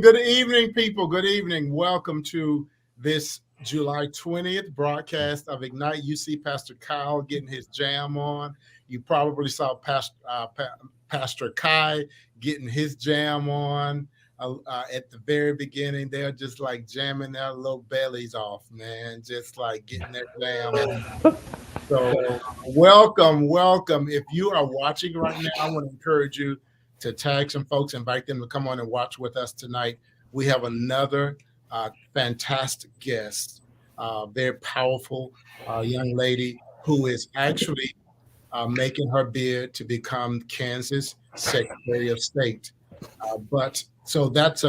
Good evening, people. Good evening. Welcome to this July 20th broadcast of Ignite. You see Pastor Kyle getting his jam on. You probably saw Pastor Kai getting his jam on at the very beginning. They're just like jamming their little bellies off, man, just like getting their jam on. So welcome. If you are watching right now, I want to encourage you to tag some folks, invite them to come on and watch with us tonight. We have another fantastic guest, very powerful young lady who is actually making her bid to become Kansas Secretary of State. But so that's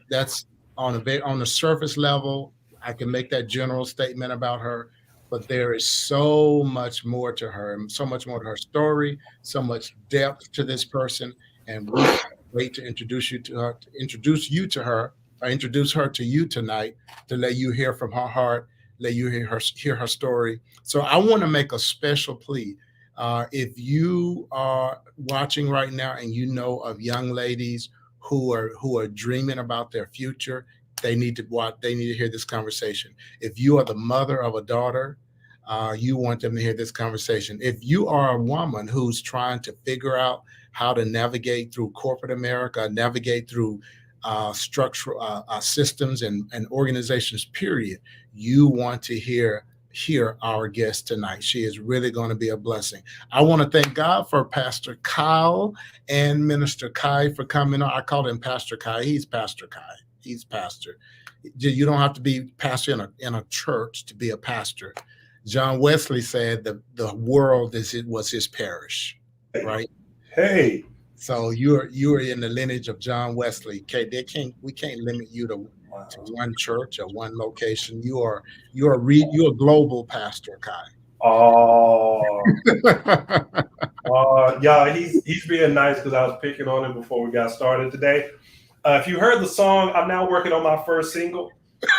that's on the surface level. I can make that general statement about her, but there is so much more to her, so much more to her story, so much depth to this person, and we can't wait to introduce you to her introduce her to you tonight to let you hear from her heart, let you hear her story. So I want to make a special plea. If you are watching right now and you know of young ladies who are dreaming about their future, they need to watch. They need to hear this conversation. If you are the mother of a daughter, you want them to hear this conversation. If you are a woman who's trying to figure out how to navigate through corporate America, navigate through structural systems and organizations, period, you want to hear our guest tonight. She is really going to be a blessing. I want to thank God for Pastor Kyle and Minister Kai for coming on. I call him Pastor Kai. He's Pastor Kai. He's pastor. You don't have to be pastor in a church to be a pastor. John Wesley said the world was his parish, right? Hey. So you're in the lineage of John Wesley. Okay, we can't limit you to one church or one location. You're a global pastor, Kai. Oh. Yeah, he's being nice because I was picking on him before we got started today. If you heard the song, I'm now working on my first single.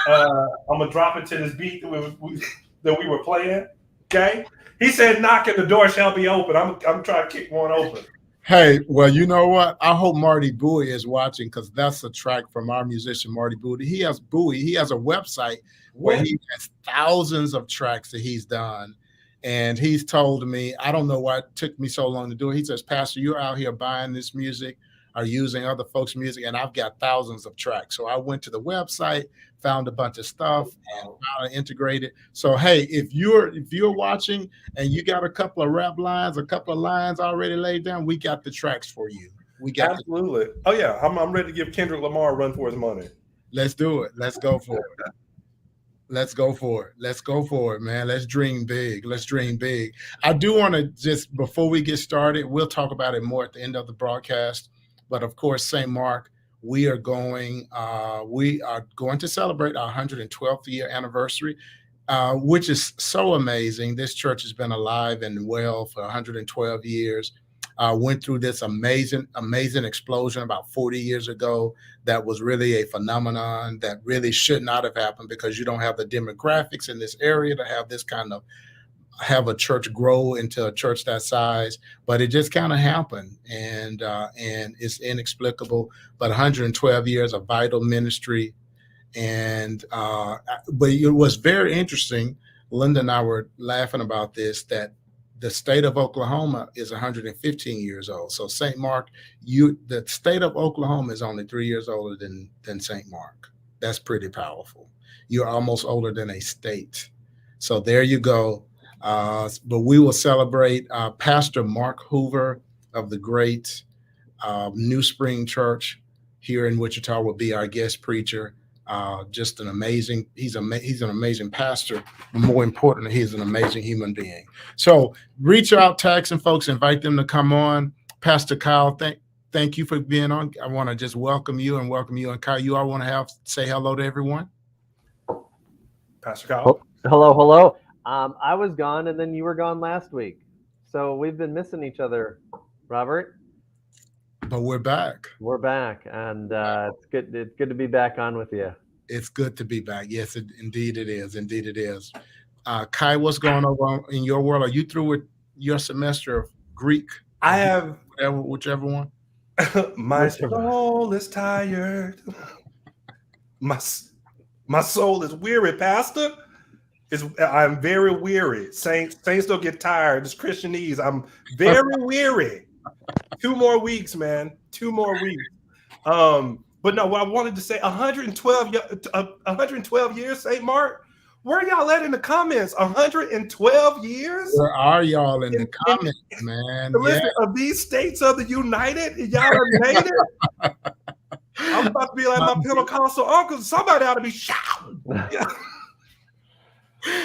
I'm gonna drop it to this beat that we were playing. Okay, he said, "Knock and the door shall be open." I'm trying to kick one open. Hey, well, you know what? I hope Marty Bowie is watching because that's a track from our musician Marty Bowie. He has a website where he has thousands of tracks that he's done. And he's told me, I don't know why it took me so long to do it. He says, Pastor, you're out here buying this music or using other folks' music, and I've got thousands of tracks. So I went to the website, found a bunch of stuff, and found it integrated. So hey, if you're watching and you got a couple of rap lines, a couple of lines already laid down, we got the tracks for you. We got absolutely. Oh yeah, I'm ready to give Kendrick Lamar a run for his money. Let's do it. Let's go for it. Let's go for it. Let's go for it, man. Let's dream big. Let's dream big. I do want to just, before we get started, we'll talk about it more at the end of the broadcast. But of course, St. Mark, we are going to celebrate our 112th year anniversary, which is so amazing. This church has been alive and well for 112 years. Went through this amazing explosion about 40 years ago. That was really a phenomenon that really should not have happened because you don't have the demographics in this area to have this kind of have a church grow into a church that size, but it just kind of happened, and it's inexplicable. But 112 years of vital ministry, and but it was very interesting. Linda and I were laughing about this, that the state of Oklahoma is 115 years old. So St. Mark, the state of Oklahoma is only 3 years older than St. Mark. That's pretty powerful. You're almost older than a state. So there you go. But we will celebrate Pastor Mark Hoover of the great New Spring Church here in Wichita will be our guest preacher. Just an amazing, he's an amazing pastor. But more importantly, he's an amazing human being. So reach out, tag some folks, invite them to come on. Pastor Kyle, thank you for being on. I want to just welcome you. And Kyle, you all want to say hello to everyone? Pastor Kyle. Hello. I was gone, and then you were gone last week. So we've been missing each other, Robert. But we're back. We're back, and it's good. It's good to be back on with you. It's good to be back. Yes, indeed it is. Indeed it is. Kai, what's going on in your world? Are you through with your semester of Greek? I have whichever one. My soul is tired. My soul is weary, Pastor. I'm very weary. Saints don't get tired. It's Christianese. I'm very weary. 2 more weeks, man. 2 more weeks. But no, what I wanted to say, 112 years, St. Mark. Where y'all at in the comments? 112 years? Where are y'all in the comments, man? Listen, of these states of the United, y'all have made it. I'm about to be like my Pentecostal uncle. Somebody ought to be shouting. Yeah.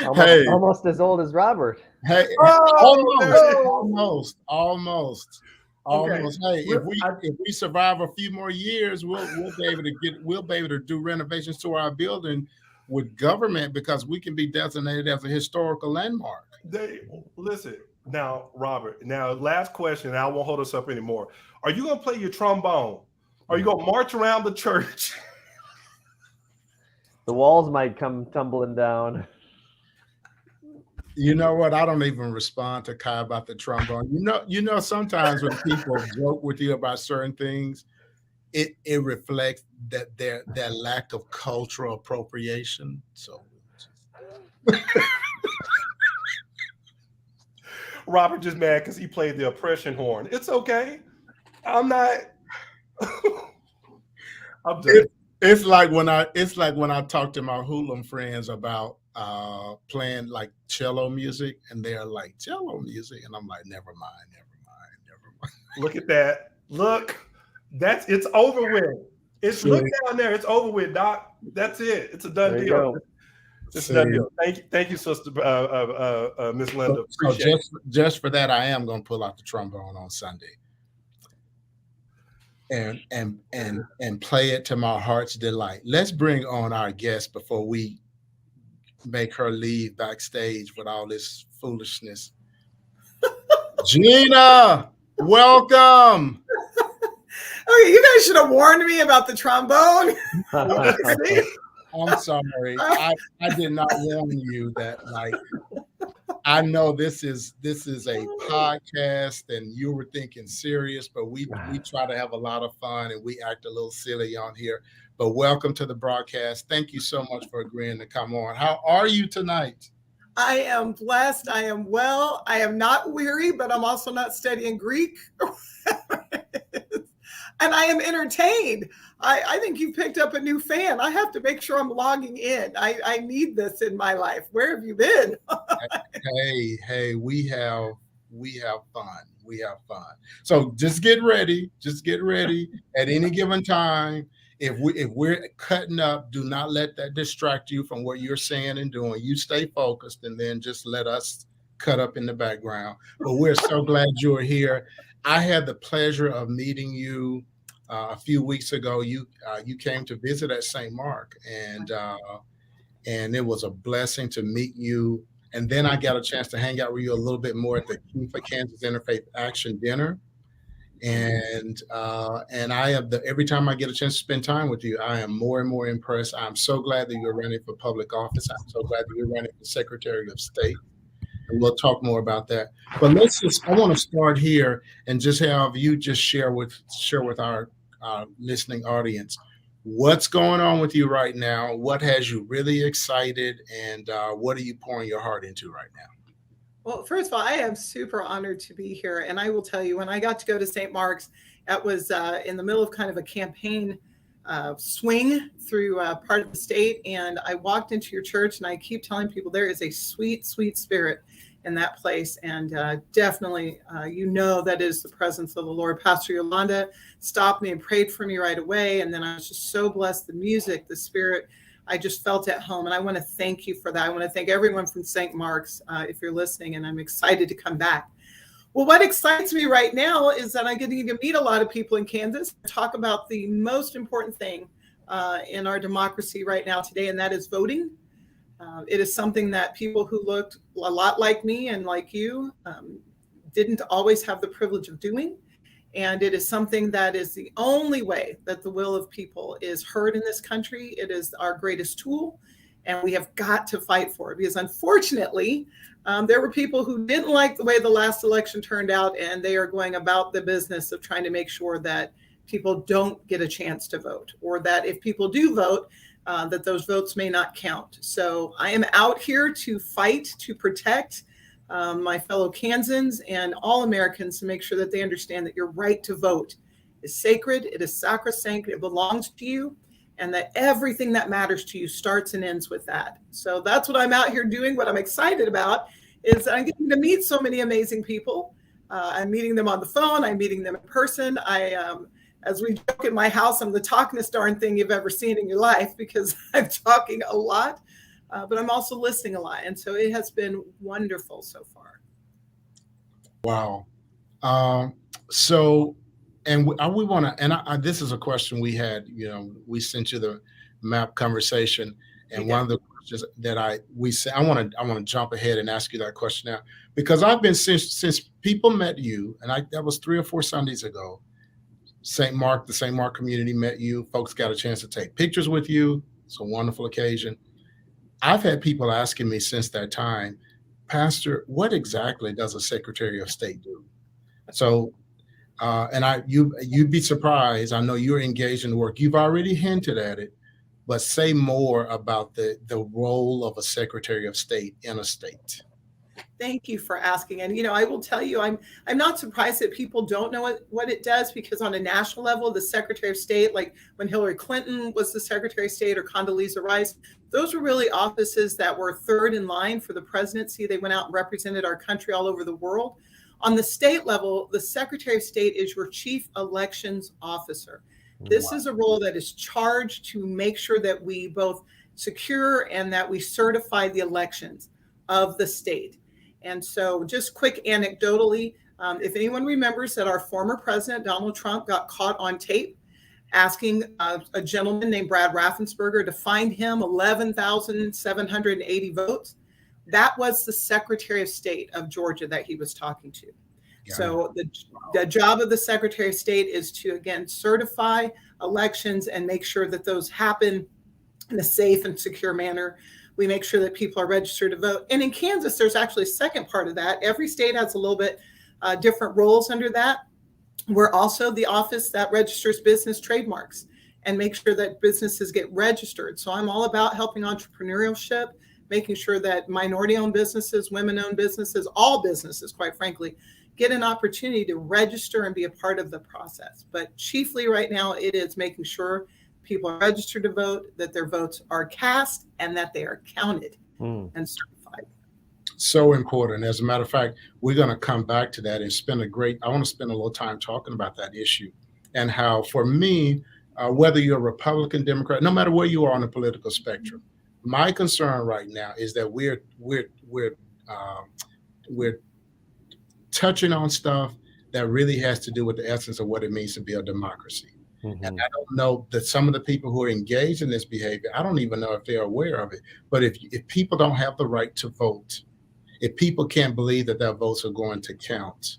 Almost as old as Robert. Hey, almost. Okay. Hey, if we survive a few more years, we'll be able to do renovations to our building with government because we can be designated as a historical landmark. Listen now, Robert. Now, last question, and I won't hold us up anymore. Are you going to play your trombone? Are you going to march around the church The walls might come tumbling down. You know what? I don't even respond to Kai about the trombone. Sometimes when people joke with you about certain things, it reflects that their lack of cultural appropriation. So Robert just mad because he played the oppression horn. It's okay. I'm not. I'm done. It's like when I talk to my hoodlum friends about playing like cello music, and they're like, cello music, and I'm like, never mind. Look at that. Look, it's over with. Look down there. It's over with, Doc. That's it. It's a done deal. It's a done deal. Thank you, Sister Miss Linda. Appreciate it. Just for that, I am going to pull out the trombone on Sunday and play it to my heart's delight. Let's bring on our guest before we make her leave backstage with all this foolishness. Jeanna, welcome. Okay, you guys should have warned me about the trombone. I'm sorry. I did not warn you that, like, I know this is a podcast and you were thinking serious, but we try to have a lot of fun and we act a little silly on here. But welcome to the broadcast. Thank you so much for agreeing to come on. How are you tonight? I am blessed. I am well. I am not weary, but I'm also not studying Greek. And I am entertained. I think you picked up a new fan. I have to make sure I'm logging in. I need this in my life. Where have you been? Hey, we have fun. We have fun. So just get ready. At any given time. If we're cutting up, do not let that distract you from what you're saying and doing. You stay focused, and then just let us cut up in the background. But we're so glad you're here. I had the pleasure of meeting you a few weeks ago. You came to visit at St. Mark, and it was a blessing to meet you. And then I got a chance to hang out with you a little bit more at the Kiefer Kansas Interfaith Action Dinner. And I have every time I get a chance to spend time with you, I am more and more impressed. I'm so glad that you're running for public office. I'm so glad that you're running for Secretary of State. And we'll talk more about that. But I want to start here and just have you just share with our listening audience what's going on with you right now. What has you really excited, and what are you pouring your heart into right now? Well, first of all, I am super honored to be here. And I will tell you, when I got to go to St. Mark's, that was in the middle of kind of a campaign swing through part of the state. And I walked into your church, and I keep telling people there is a sweet, sweet spirit in that place. And definitely, that is the presence of the Lord. Pastor Yolanda stopped me and prayed for me right away. And then I was just so blessed. The music, the spirit, I just felt at home. And I want to thank you for that. I want to thank everyone from St. Mark's if you're listening, and I'm excited to come back. Well, what excites me right now is that I'm getting to meet a lot of people in Kansas, talk about the most important thing in our democracy right now today, and that is voting. It is something that people who looked a lot like me and like you didn't always have the privilege of doing. And it is something that is the only way that the will of people is heard in this country. It is our greatest tool, and we have got to fight for it, because unfortunately, there were people who didn't like the way the last election turned out, and they are going about the business of trying to make sure that people don't get a chance to vote, or that if people do vote, that those votes may not count. So I am out here to fight, to protect my fellow Kansans and all Americans, to make sure that they understand that your right to vote is sacred, it is sacrosanct, it belongs to you, and that everything that matters to you starts and ends with that. So that's what I'm out here doing. What I'm excited about is I'm getting to meet so many amazing people. I'm meeting them on the phone, I'm meeting them in person. As we joke in my house, I'm the talkingest darn thing you've ever seen in your life, because I'm talking a lot. But I'm also listening a lot. And so it has been wonderful so far. Wow. We want to, and this is a question we had, we sent you the map conversation. And one of the questions that I want to jump ahead and ask you that question now, because I've been, since people met you, and that was 3 or 4 Sundays ago, the St. Mark community met you. Folks got a chance to take pictures with you. It's a wonderful occasion. I've had people asking me since that time, Pastor, what exactly does a Secretary of State do? So, you'd be surprised. I know you're engaged in the work. You've already hinted at it, but say more about the role of a Secretary of State in a state. Thank you for asking. And, I will tell you, I'm not surprised that people don't know what it does, because on a national level, the Secretary of State, like when Hillary Clinton was the Secretary of State or Condoleezza Rice, those were really offices that were third in line for the presidency. They went out and represented our country all over the world. On the state level, the Secretary of State is your chief elections officer. This is a role that is charged to make sure that we both secure and that we certify the elections of the state. And so just quick anecdotally, if anyone remembers that our former president, Donald Trump, got caught on tape asking a gentleman named Brad Raffensperger to find him 11,780 votes, that was the Secretary of State of Georgia that he was talking to. Yeah. So the job of the Secretary of State is to, again, certify elections and make sure that those happen in a safe and secure manner. We make sure that people are registered to vote. And in Kansas, there's actually a second part of that. Every state has a little bit different roles under that. We're also the office that registers business trademarks and make sure that businesses get registered. So I'm all about helping entrepreneurship, making sure that minority-owned businesses, women-owned businesses, all businesses, quite frankly, get an opportunity to register and be a part of the process. But chiefly right now, it is making sure people are registered to vote, that their votes are cast, and that they are counted and certified. So important. As a matter of fact, we're going to come back to that and I want to spend a little time talking about that issue and how, for me, whether you're a Republican, Democrat, no matter where you are on the political spectrum, my concern right now is that we're touching on stuff that really has to do with the essence of what it means to be a democracy. Mm-hmm. And I don't know that some of the people who are engaged in this behavior, I don't even know if they're aware of it. But if people don't have the right to vote, if people can't believe that their votes are going to count,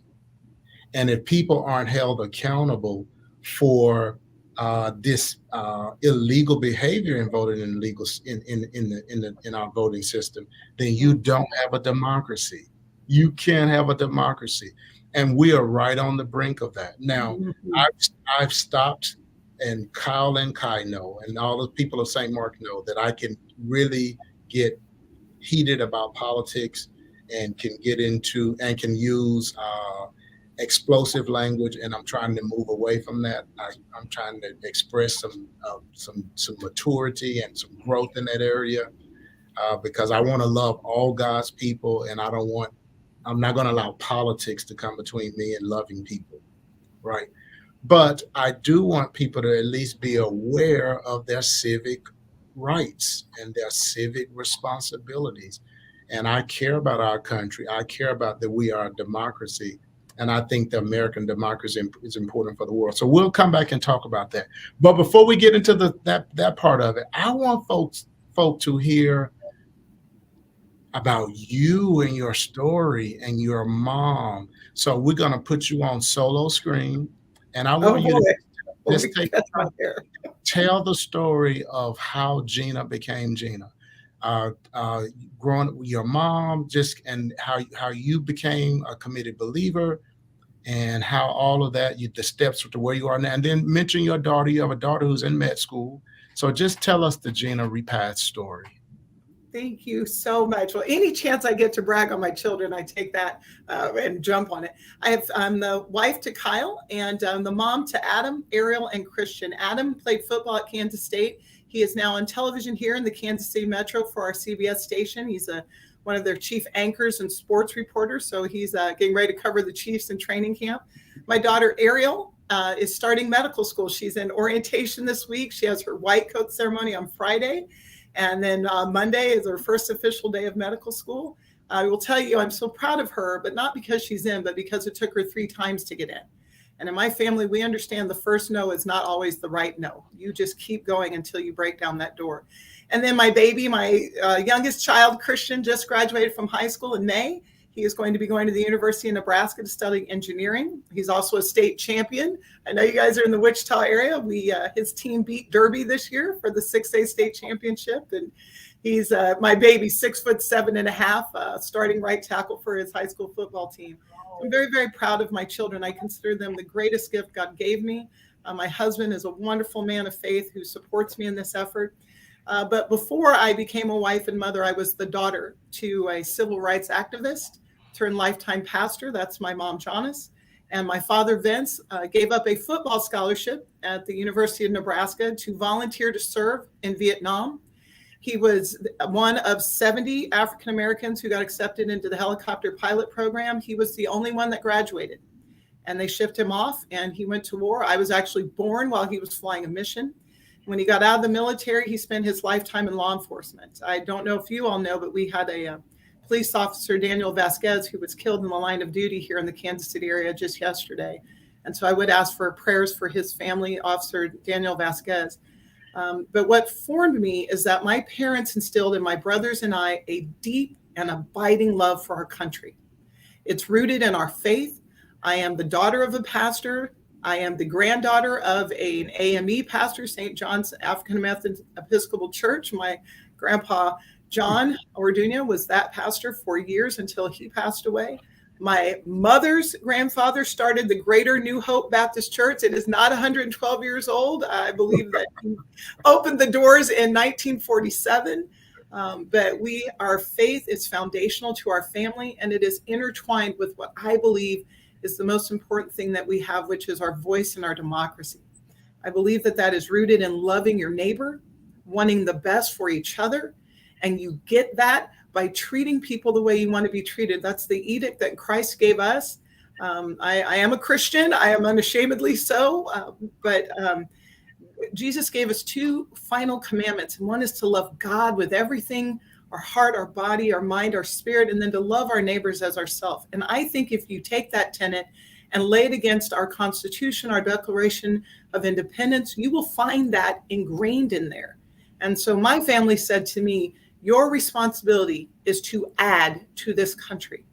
and if people aren't held accountable for this illegal behavior in voting in our voting system, then you don't have a democracy. You can't have a democracy. And we are right on the brink of that. Now, I've stopped, and Kyle and Kai know, and all the people of St. Mark know that I can really get heated about politics and can get into and can use explosive language, and I'm trying to move away from that. I'm trying to express some maturity and some growth in that area because I want to love all God's people, and I'm not going to allow politics to come between me and loving people, right? But I do want people to at least be aware of their civic rights and their civic responsibilities. And I care about our country. I care about that we are a democracy. And I think the American democracy is important for the world. So we'll come back and talk about that. But before we get into that part of it, I want folk to hear about you and your story and your mom. So we're going to put you on solo screen. And I want you to just tell the story of how Jeanna became Jeanna. Growing up with your mom, and how you became a committed believer, and how all of that, the steps to where you are now, and then mention your daughter. You have a daughter who's in med school. So just tell us the Jeanna Repass story. Thank you so much. Well, any chance I get to brag on my children, I take that and jump on it. I'm the wife to Kyle, and the mom to Adam, Ariel, and Christian. Adam played football at Kansas State. He is now on television here in the Kansas City Metro for our CBS station. He's one of their chief anchors and sports reporters, so he's getting ready to cover the Chiefs in training camp. My daughter Ariel is starting medical school. She's in orientation this week. She has her white coat ceremony on Friday. And then Monday is her first official day of medical school. I will tell you, I'm so proud of her, but not because she's in, but because it took her 3 times to get in. And in my family, we understand the first no is not always the right no. You just keep going until you break down that door. And then my baby, my youngest child, Christian, just graduated from high school in May. He is going to be going to the University of Nebraska to study engineering. He's also a state champion. I know you guys are in the Wichita area. His team beat Derby this year for the 6A state championship. And he's my baby, 6'7.5", starting right tackle for his high school football team. I'm very, very proud of my children. I consider them the greatest gift God gave me. My husband is a wonderful man of faith who supports me in this effort. But before I became a wife and mother, I was the daughter to a civil rights activist turned lifetime pastor. That's my mom, Janice. And my father, Vince, gave up a football scholarship at the University of Nebraska to volunteer to serve in Vietnam. He was one of 70 African Americans who got accepted into the helicopter pilot program. He was the only one that graduated. And they shipped him off and he went to war. I was actually born while he was flying a mission. When he got out of the military, he spent his lifetime in law enforcement. I don't know if you all know, but we had a police officer, Daniel Vasquez, who was killed in the line of duty here in the Kansas City area just yesterday. And so I would ask for prayers for his family, Officer Daniel Vasquez. But what formed me is that my parents instilled in my brothers and I a deep and abiding love for our country. It's rooted in our faith. I am the daughter of a pastor. I am the granddaughter of an AME pastor, St. John's African Methodist Episcopal Church. My grandpa, John Orduña, was that pastor for years until he passed away. My mother's grandfather started the Greater New Hope Baptist Church. It is not 112 years old. I believe that he opened the doors in 1947. But our faith is foundational to our family, and it is intertwined with what I believe is the most important thing that we have, which is our voice and our democracy. I believe that that is rooted in loving your neighbor, wanting the best for each other, and you get that by treating people the way you want to be treated. That's the edict that Christ gave us. I am a Christian. I am unashamedly so, but Jesus gave us two final commandments. And one is to love God with everything, our heart, our body, our mind, our spirit, and then to love our neighbors as ourselves. And I think if you take that tenet and lay it against our Constitution, our Declaration of Independence, you will find that ingrained in there. And so my family said to me, your responsibility is to add to this country.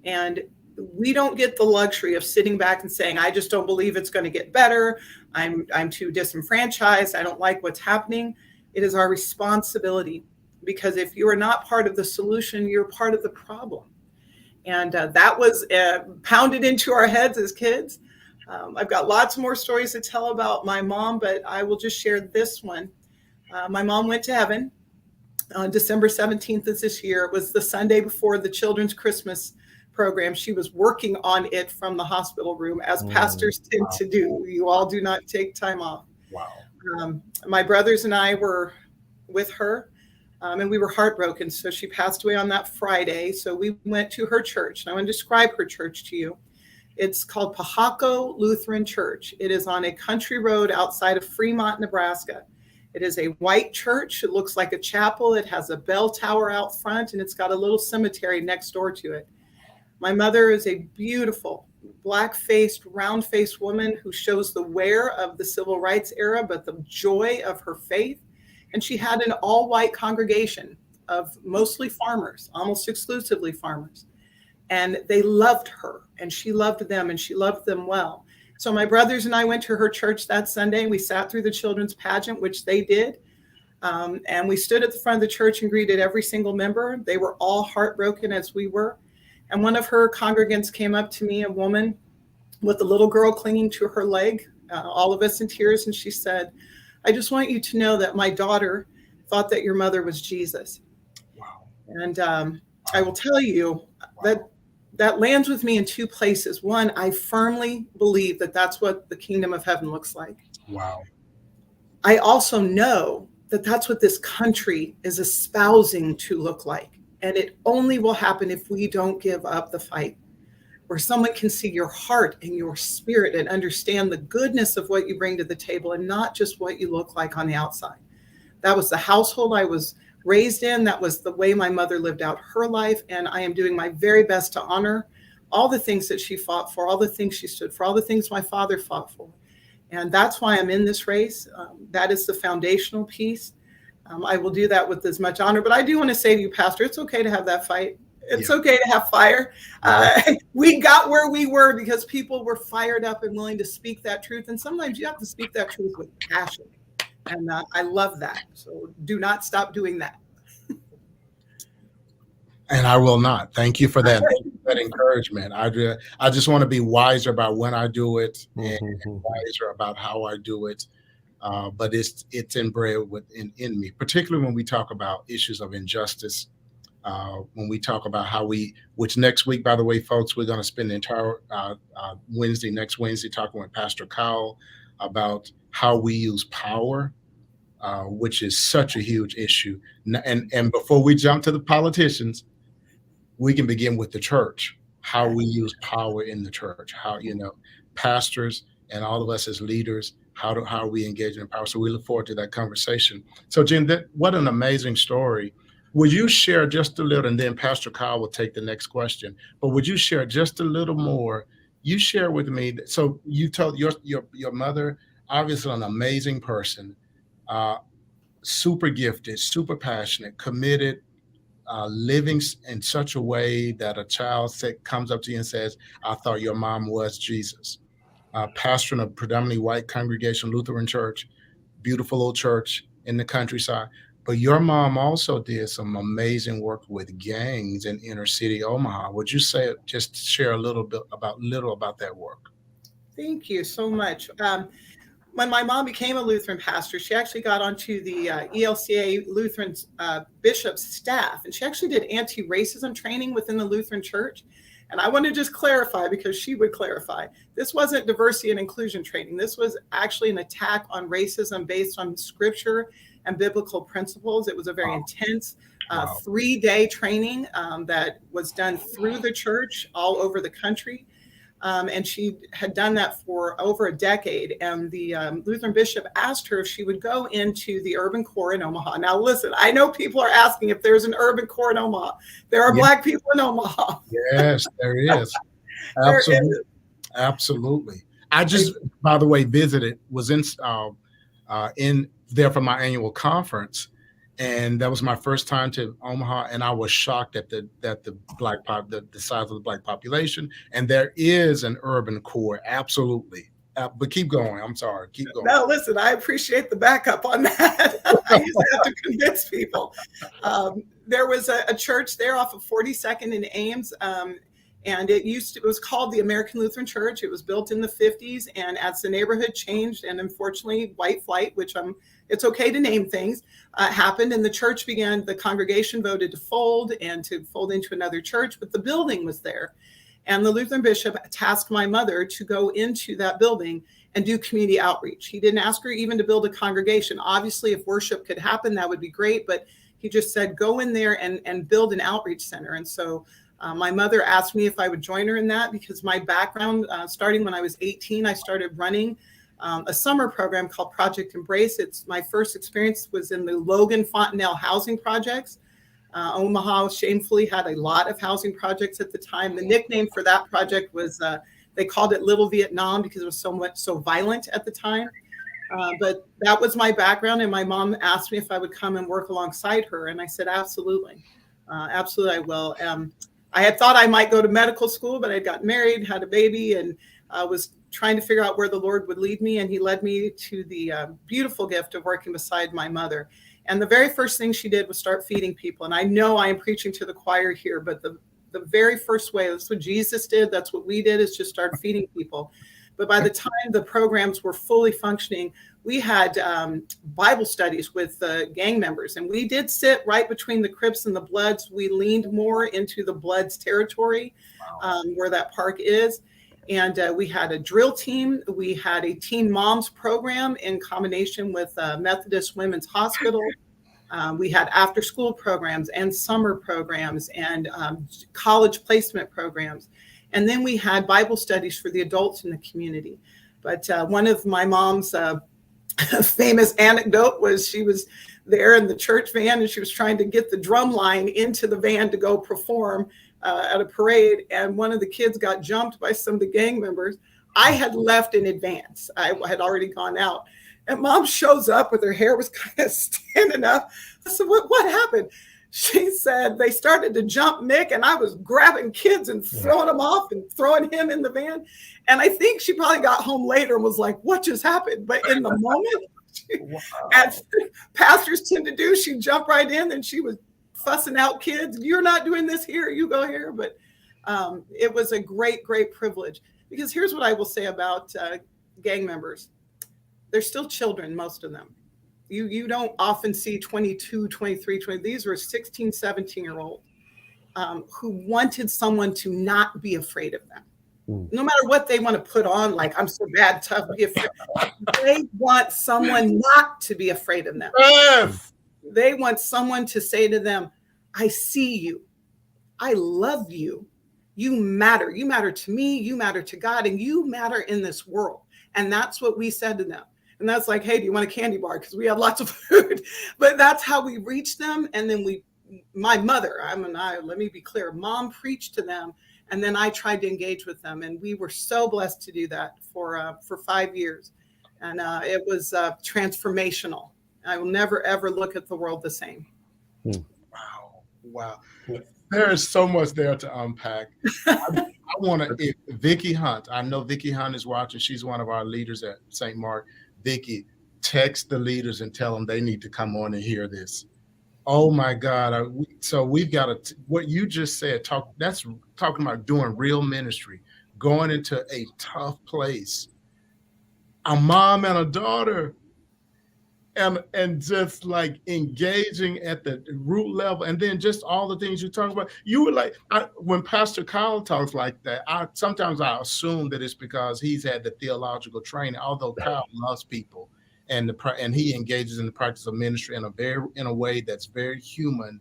And we don't get the luxury of sitting back and saying, I just don't believe it's going to get better. I'm too disenfranchised. I don't like what's happening. It is our responsibility, because if you are not part of the solution, you're part of the problem. And that was pounded into our heads as kids. I've got lots more stories to tell about my mom, but I will just share this one. My mom went to heaven on December 17th of this year. It was the Sunday before the children's Christmas program. She was working on it from the hospital room, as pastors tend to do. You all do not take time off. Wow. My brothers and I were with her. And we were heartbroken. So she passed away on that Friday. So we went to her church. And I want to describe her church to you. It's called Pahaco Lutheran Church. It is on a country road outside of Fremont, Nebraska. It is a white church. It looks like a chapel. It has a bell tower out front, and it's got a little cemetery next door to it. My mother is a beautiful, black-faced, round-faced woman who shows the wear of the civil rights era, but the joy of her faith. And she had an all-white congregation of mostly farmers, almost exclusively farmers. And they loved her, and she loved them, and she loved them well. So my brothers and I went to her church that Sunday, and we sat through the children's pageant, which they did. And we stood at the front of the church and greeted every single member. They were all heartbroken as we were. And one of her congregants came up to me, a woman with a little girl clinging to her leg, all of us in tears, and she said, I just want you to know that my daughter thought that your mother was Jesus. Wow. And I will tell you that lands with me in two places. One, I firmly believe that that's what the kingdom of heaven looks like. Wow. I also know that that's what this country is espousing to look like. And it only will happen if we don't give up the fight, where someone can see your heart and your spirit and understand the goodness of what you bring to the table and not just what you look like on the outside. That was the household I was raised in. That was the way my mother lived out her life. And I am doing my very best to honor all the things that she fought for, all the things she stood for, all the things my father fought for. And that's why I'm in this race. That is the foundational piece. I will do that with as much honor. But I do want to say to you, Pastor, it's okay to have that fight. It's okay to have fire. We got where we were because people were fired up and willing to speak that truth. And sometimes you have to speak that truth with passion. And I love that. So do not stop doing that. And I will not. Thank you for that encouragement. I just want to be wiser about when I do it and wiser about how I do it. But it's inbred in me, particularly when we talk about issues of injustice. When we talk about which next week, by the way, folks, we're going to spend the entire next Wednesday talking with Pastor Kyle about how we use power, which is such a huge issue. And before we jump to the politicians, we can begin with the church, how we use power in the church, how, pastors and all of us as leaders, how are we engaging in power? So we look forward to that conversation. So Jen, what an amazing story. Would you share just a little, and then Pastor Kyle will take the next question, but would you share just a little more? You share with me, so you told your mother, obviously an amazing person, super gifted, super passionate, committed, living in such a way that a child comes up to you and says, I thought your mom was Jesus. Pastoring a predominantly white congregation Lutheran church, beautiful old church in the countryside. But your mom also did some amazing work with gangs in inner city Omaha. Would you just share a little about that work? Thank you so much. When my mom became a Lutheran pastor, she actually got onto the ELCA Lutheran bishop's staff, and she actually did anti-racism training within the Lutheran church. And I want to just clarify, because she would clarify, this wasn't diversity and inclusion training. This was actually an attack on racism based on scripture and biblical principles. It was a very intense 3-day training that was done through the church all over the country. And she had done that for over a decade. And the Lutheran bishop asked her if she would go into the urban core in Omaha. Now, listen, I know people are asking if there's an urban core in Omaha. There are Black people in Omaha. Yes, there is. Absolutely. Absolutely. I just, by the way, was in there for my annual conference. And that was my first time to Omaha, and I was shocked at the size of the Black population. And there is an urban core, absolutely. But keep going. I'm sorry. Keep going. No, listen, I appreciate the backup on that. I used to have to convince people. There was a church there off of 42nd and Ames, and it was called the American Lutheran Church. It was built in the 50s, and as the neighborhood changed, and unfortunately, white flight, which it's okay to name things, happened, and the congregation voted to fold into another church, but the building was there. And the Lutheran bishop tasked my mother to go into that building and do community outreach. He didn't ask her even to build a congregation. Obviously, if worship could happen, that would be great, but he just said, go in there and build an outreach center. And so my mother asked me if I would join her in that, because my background, starting when I was 18, I started running a summer program called Project Embrace. My first experience was in the Logan Fontanelle housing projects. Omaha shamefully had a lot of housing projects at the time. The nickname for that project was, they called it Little Vietnam because it was so violent at the time. But that was my background, and my mom asked me if I would come and work alongside her, and I said, absolutely. Absolutely, I will. I had thought I might go to medical school, but I got married, had a baby, and was trying to figure out where the Lord would lead me. And he led me to the beautiful gift of working beside my mother. And the very first thing she did was start feeding people. And I know I am preaching to the choir here, but the very first way, that's what Jesus did. That's what we did, is just start feeding people. But by the time the programs were fully functioning, we had Bible studies with gang members. And we did sit right between the Crips and the Bloods. We leaned more into the Bloods territory, where that park is. And we had a drill team. We had a teen moms program in combination with Methodist Women's Hospital. We had after school programs and summer programs and college placement programs. And then we had Bible studies for the adults in the community. But one of my mom's famous anecdote was she was there in the church van and she was trying to get the drum line into the van to go perform at a parade. And one of the kids got jumped by some of the gang members. I had left in advance. I had already gone out. And mom shows up with her hair was kind of standing up. I said, what happened? She said they started to jump Mick, and I was grabbing kids and throwing them off and throwing him in the van. And I think she probably got home later and was like, what just happened? But in the moment, as pastors tend to do, she jumped right in and she was fussing out kids. You're not doing this here. You go here. But it was a great, great privilege. Because here's what I will say about gang members. They're still children, most of them. You don't often see 22, 23, 20. These were 16, 17-year-olds who wanted someone to not be afraid of them. No matter what they want to put on, like, I'm so bad, tough, be afraid. They want someone not to be afraid of them. Yes. They want someone to say to them, I see you. I love you. You matter. You matter to me. You matter to God. And you matter in this world. And that's what we said to them. And that's like, hey, do you want a candy bar? Because we have lots of food. But that's how we reach them. And then my mother, let me be clear, Mom preached to them. And then I tried to engage with them. And we were so blessed to do that for 5 years. And it was transformational. I will never, ever look at the world the same. Wow. There is so much there to unpack. I want to, Vicki Hunt, I know Vicki Hunt is watching. She's one of our leaders at St. Mark. Vicki, text the leaders and tell them they need to come on and hear this. Oh my God. So we've got to, what you just said, that's talking about doing real ministry, going into a tough place. A mom and a daughter, and just like engaging at the root level, and then just all the things you talk about. You were like, when Pastor Kyle talks like that, sometimes I assume that it's because he's had the theological training, although Kyle loves people and he engages in the practice of ministry in a way that's very human,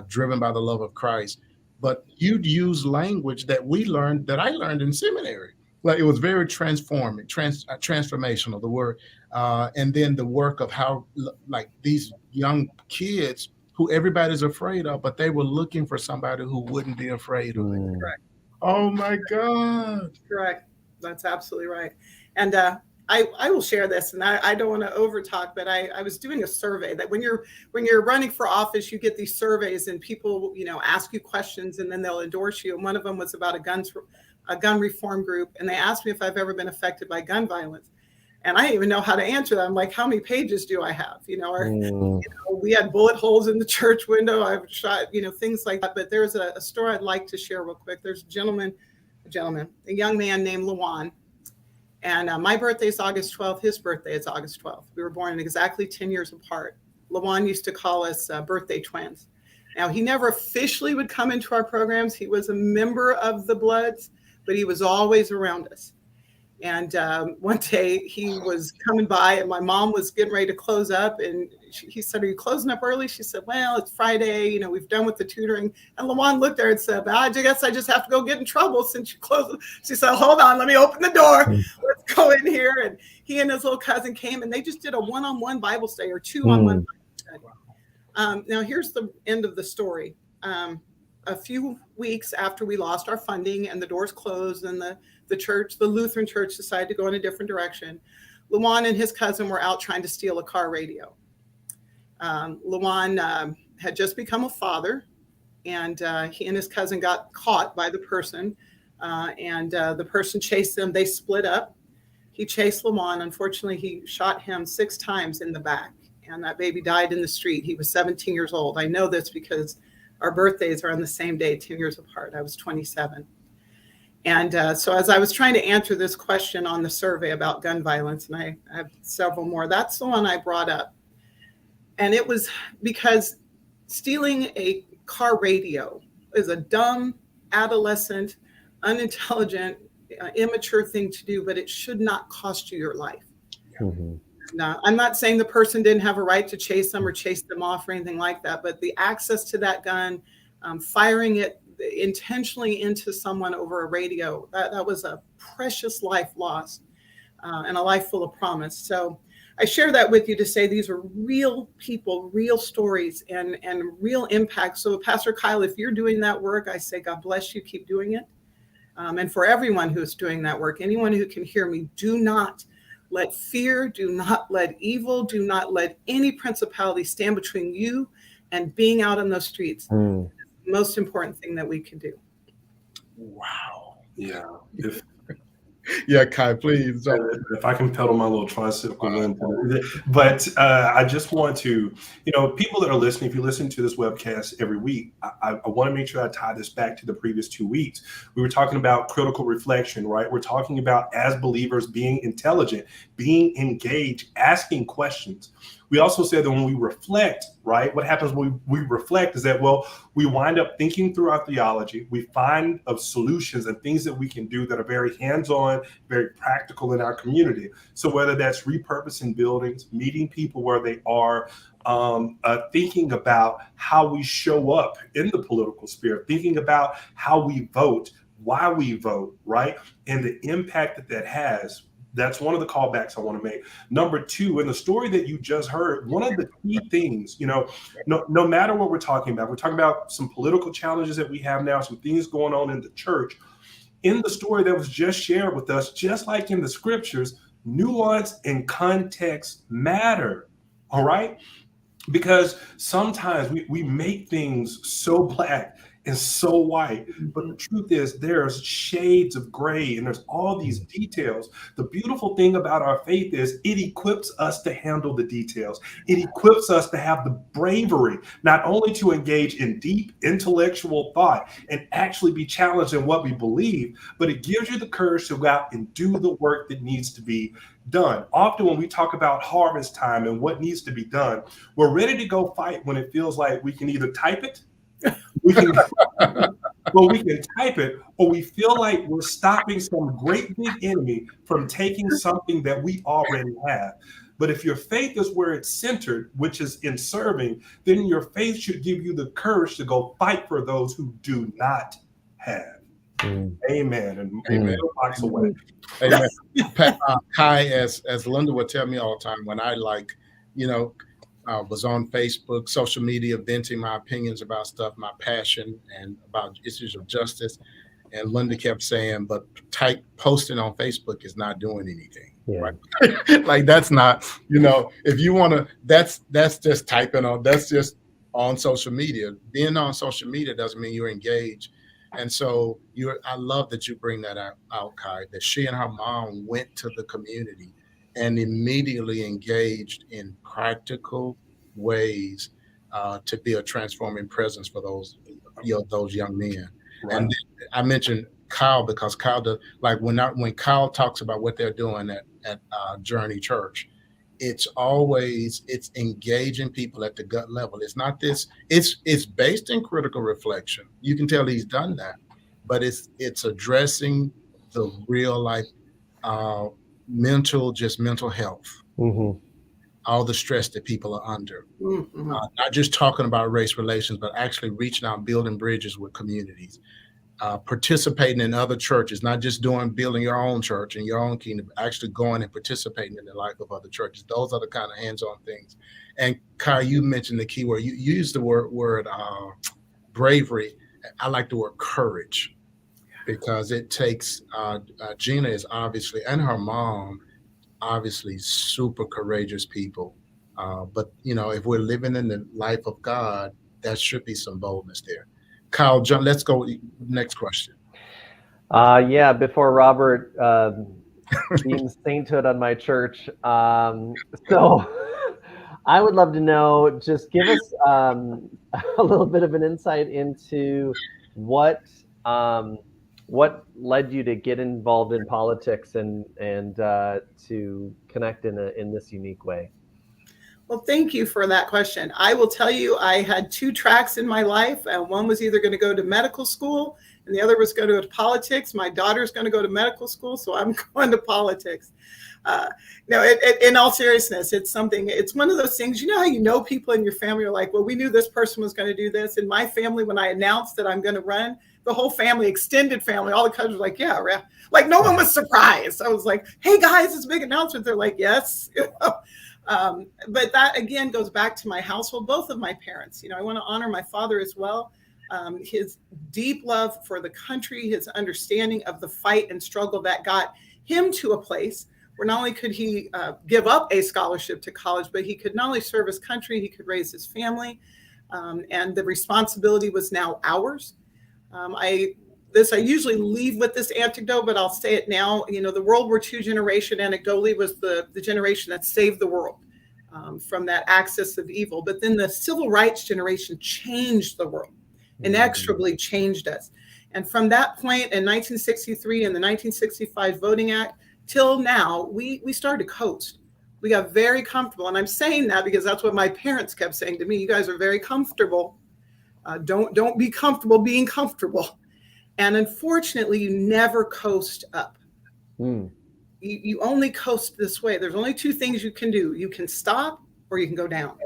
driven by the love of Christ. But you'd use language that I learned in seminary. Like, it was very transformational, the word. And then the work of how, like, these young kids who everybody's afraid of, but they were looking for somebody who wouldn't be afraid of it. Correct. Oh my God. Correct. That's absolutely right. And I will share this, and I don't want to overtalk, but I was doing a survey that when you're running for office, you get these surveys and people, ask you questions and then they'll endorse you. And one of them was about a gun reform group. And they asked me if I've ever been affected by gun violence. And I didn't even know how to answer that. I'm like, how many pages do I have? We had bullet holes in the church window. I've shot, things like that. But there's a story I'd like to share real quick. There's a young man named Lawan. And my birthday is August 12th. His birthday is August 12th. We were born exactly 10 years apart. Lawan used to call us birthday twins. Now, he never officially would come into our programs. He was a member of the Bloods, but he was always around us. And one day he was coming by and my mom was getting ready to close up. And he said, are you closing up early? She said, well, it's Friday. We've done with the tutoring. And Lawan looked at her and said, well, I guess I just have to go get in trouble since you closed. She said, hold on, let me open the door. Let's go in here. And he and his little cousin came and they just did a one-on-one Bible study or two-on-one Bible study. Now, here's the end of the story. A few weeks after we lost our funding and the doors closed and the Lutheran church decided to go in a different direction, Lawan and his cousin were out trying to steal a car radio. Lawan had just become a father, and he and his cousin got caught by the person, and the person chased them. They split up. He chased Lawan. Unfortunately, he shot him 6 times in the back, and that baby died in the street. He was 17 years old. I know this because our birthdays are on the same day, 10 years apart. I was 27. And so as I was trying to answer this question on the survey about gun violence, and I have several more, that's the one I brought up. And it was because stealing a car radio is a dumb, adolescent, unintelligent, immature thing to do, but it should not cost you your life. Mm-hmm. Now, I'm not saying the person didn't have a right to chase them or chase them off or anything like that, but the access to that gun, firing it intentionally into someone over a radio, that was a precious life lost and a life full of promise. So I share that with you to say these are real people, real stories, and real impact. So Pastor Kyle, if you're doing that work, I say God bless you, keep doing it. And for everyone who is doing that work, anyone who can hear me, do not let fear, do not let evil, do not let any principality stand between you and being out on those streets is Mm. the most important thing that we can do. Wow. Yeah. Yeah, Kai, please. If I can pedal my little tricycle into it. But I just want to, people that are listening, if you listen to this webcast every week, I want to make sure I tie this back to the previous 2 weeks. We were talking about critical reflection, right? We're talking about, as believers, being intelligent, being engaged, asking questions. We also said that when we reflect, right, what happens when we reflect is that, well, we wind up thinking through our theology. We find of solutions and things that we can do that are very hands-on, very practical in our community. So whether that's repurposing buildings, meeting people where they are, thinking about how we show up in the political sphere, thinking about how we vote, why we vote, right, and the impact that has. That's one of the callbacks I want to make. Number two, in the story that you just heard, one of the key things, no matter what we're talking about some political challenges that we have now, some things going on in the church. In the story that was just shared with us, just like in the scriptures, nuance and context matter, all right? Because sometimes we make things so black and so white, but the truth is there's shades of gray and there's all these details. The beautiful thing about our faith is it equips us to handle the details. It equips us to have the bravery, not only to engage in deep intellectual thought and actually be challenged in what we believe, but it gives you the courage to go out and do the work that needs to be done. Often when we talk about harvest time and what needs to be done, we're ready to go fight when it feels like we can either type it, we can type it, or we feel like we're stopping some great big enemy from taking something that we already have. But if your faith is where it's centered, which is in serving, then your faith should give you the courage to go fight for those who do not have. Amen. And Amen. Box away. Amen. Kai, as Linda would tell me all the time, when I was on Facebook, social media, venting my opinions about stuff, my passion, and about issues of justice. And Linda kept saying, but posting on Facebook is not doing anything. Yeah. Right? Like that's not, if you want to, that's just typing on, that's just on social media. Being on social media doesn't mean you're engaged. And so I love that you bring that out, Kai, that she and her mom went to the community and immediately engaged in practical ways to be a transforming presence for those young men. Right. And I mentioned Kyle because Kyle does, like when Kyle talks about what they're doing at Journey Church, it's engaging people at the gut level. It's not this. It's based in critical reflection. You can tell he's done that, but it's addressing the real life mental health, all the stress that people are under. Not just talking about race relations, but actually reaching out, building bridges with communities. Participating in other churches, not just building your own church and your own kingdom, but actually going and participating in the life of other churches. Those are the kind of hands-on things. And Kai, you mentioned the key word. You used the word bravery. I like the word courage because it takes. Jeanna is obviously, and her mom, obviously super courageous people. But if we're living in the life of God, there should be some boldness there. Kyle, John, let's go next question. Before Robert beams sainthood on my church. So I would love to know, just give us a little bit of an insight into what led you to get involved in politics and to connect in this unique way. Well, thank you for that question. I will tell you, I had two tracks in my life. One was either going to go to medical school and the other was going to go to politics. My daughter's going to go to medical school, so I'm going to politics. In all seriousness, it's one of those things, how people in your family are like, well, we knew this person was going to do this. In my family, when I announced that I'm going to run, the whole family, extended family, all the cousins were like, yeah, like no one was surprised. I was like, hey guys, it's a big announcement. They're like, yes. But that again goes back to my household, both of my parents. I want to honor my father as well. His deep love for the country, his understanding of the fight and struggle that got him to a place where not only could he give up a scholarship to college, but he could not only serve his country, he could raise his family. And the responsibility was now ours. I usually leave with this anecdote, but I'll say it now. You know, the World War II generation, anecdotally, was the generation that saved the world from that axis of evil. But then the civil rights generation changed the world, inexorably changed us. And from that point in 1963 and the 1965 Voting Act till now, we started to coast. We got very comfortable. And I'm saying that because that's what my parents kept saying to me. You guys are very comfortable. Don't be comfortable being comfortable. And unfortunately, you never coast up. You only coast this way. There's only two things you can do. You can stop or you can go down.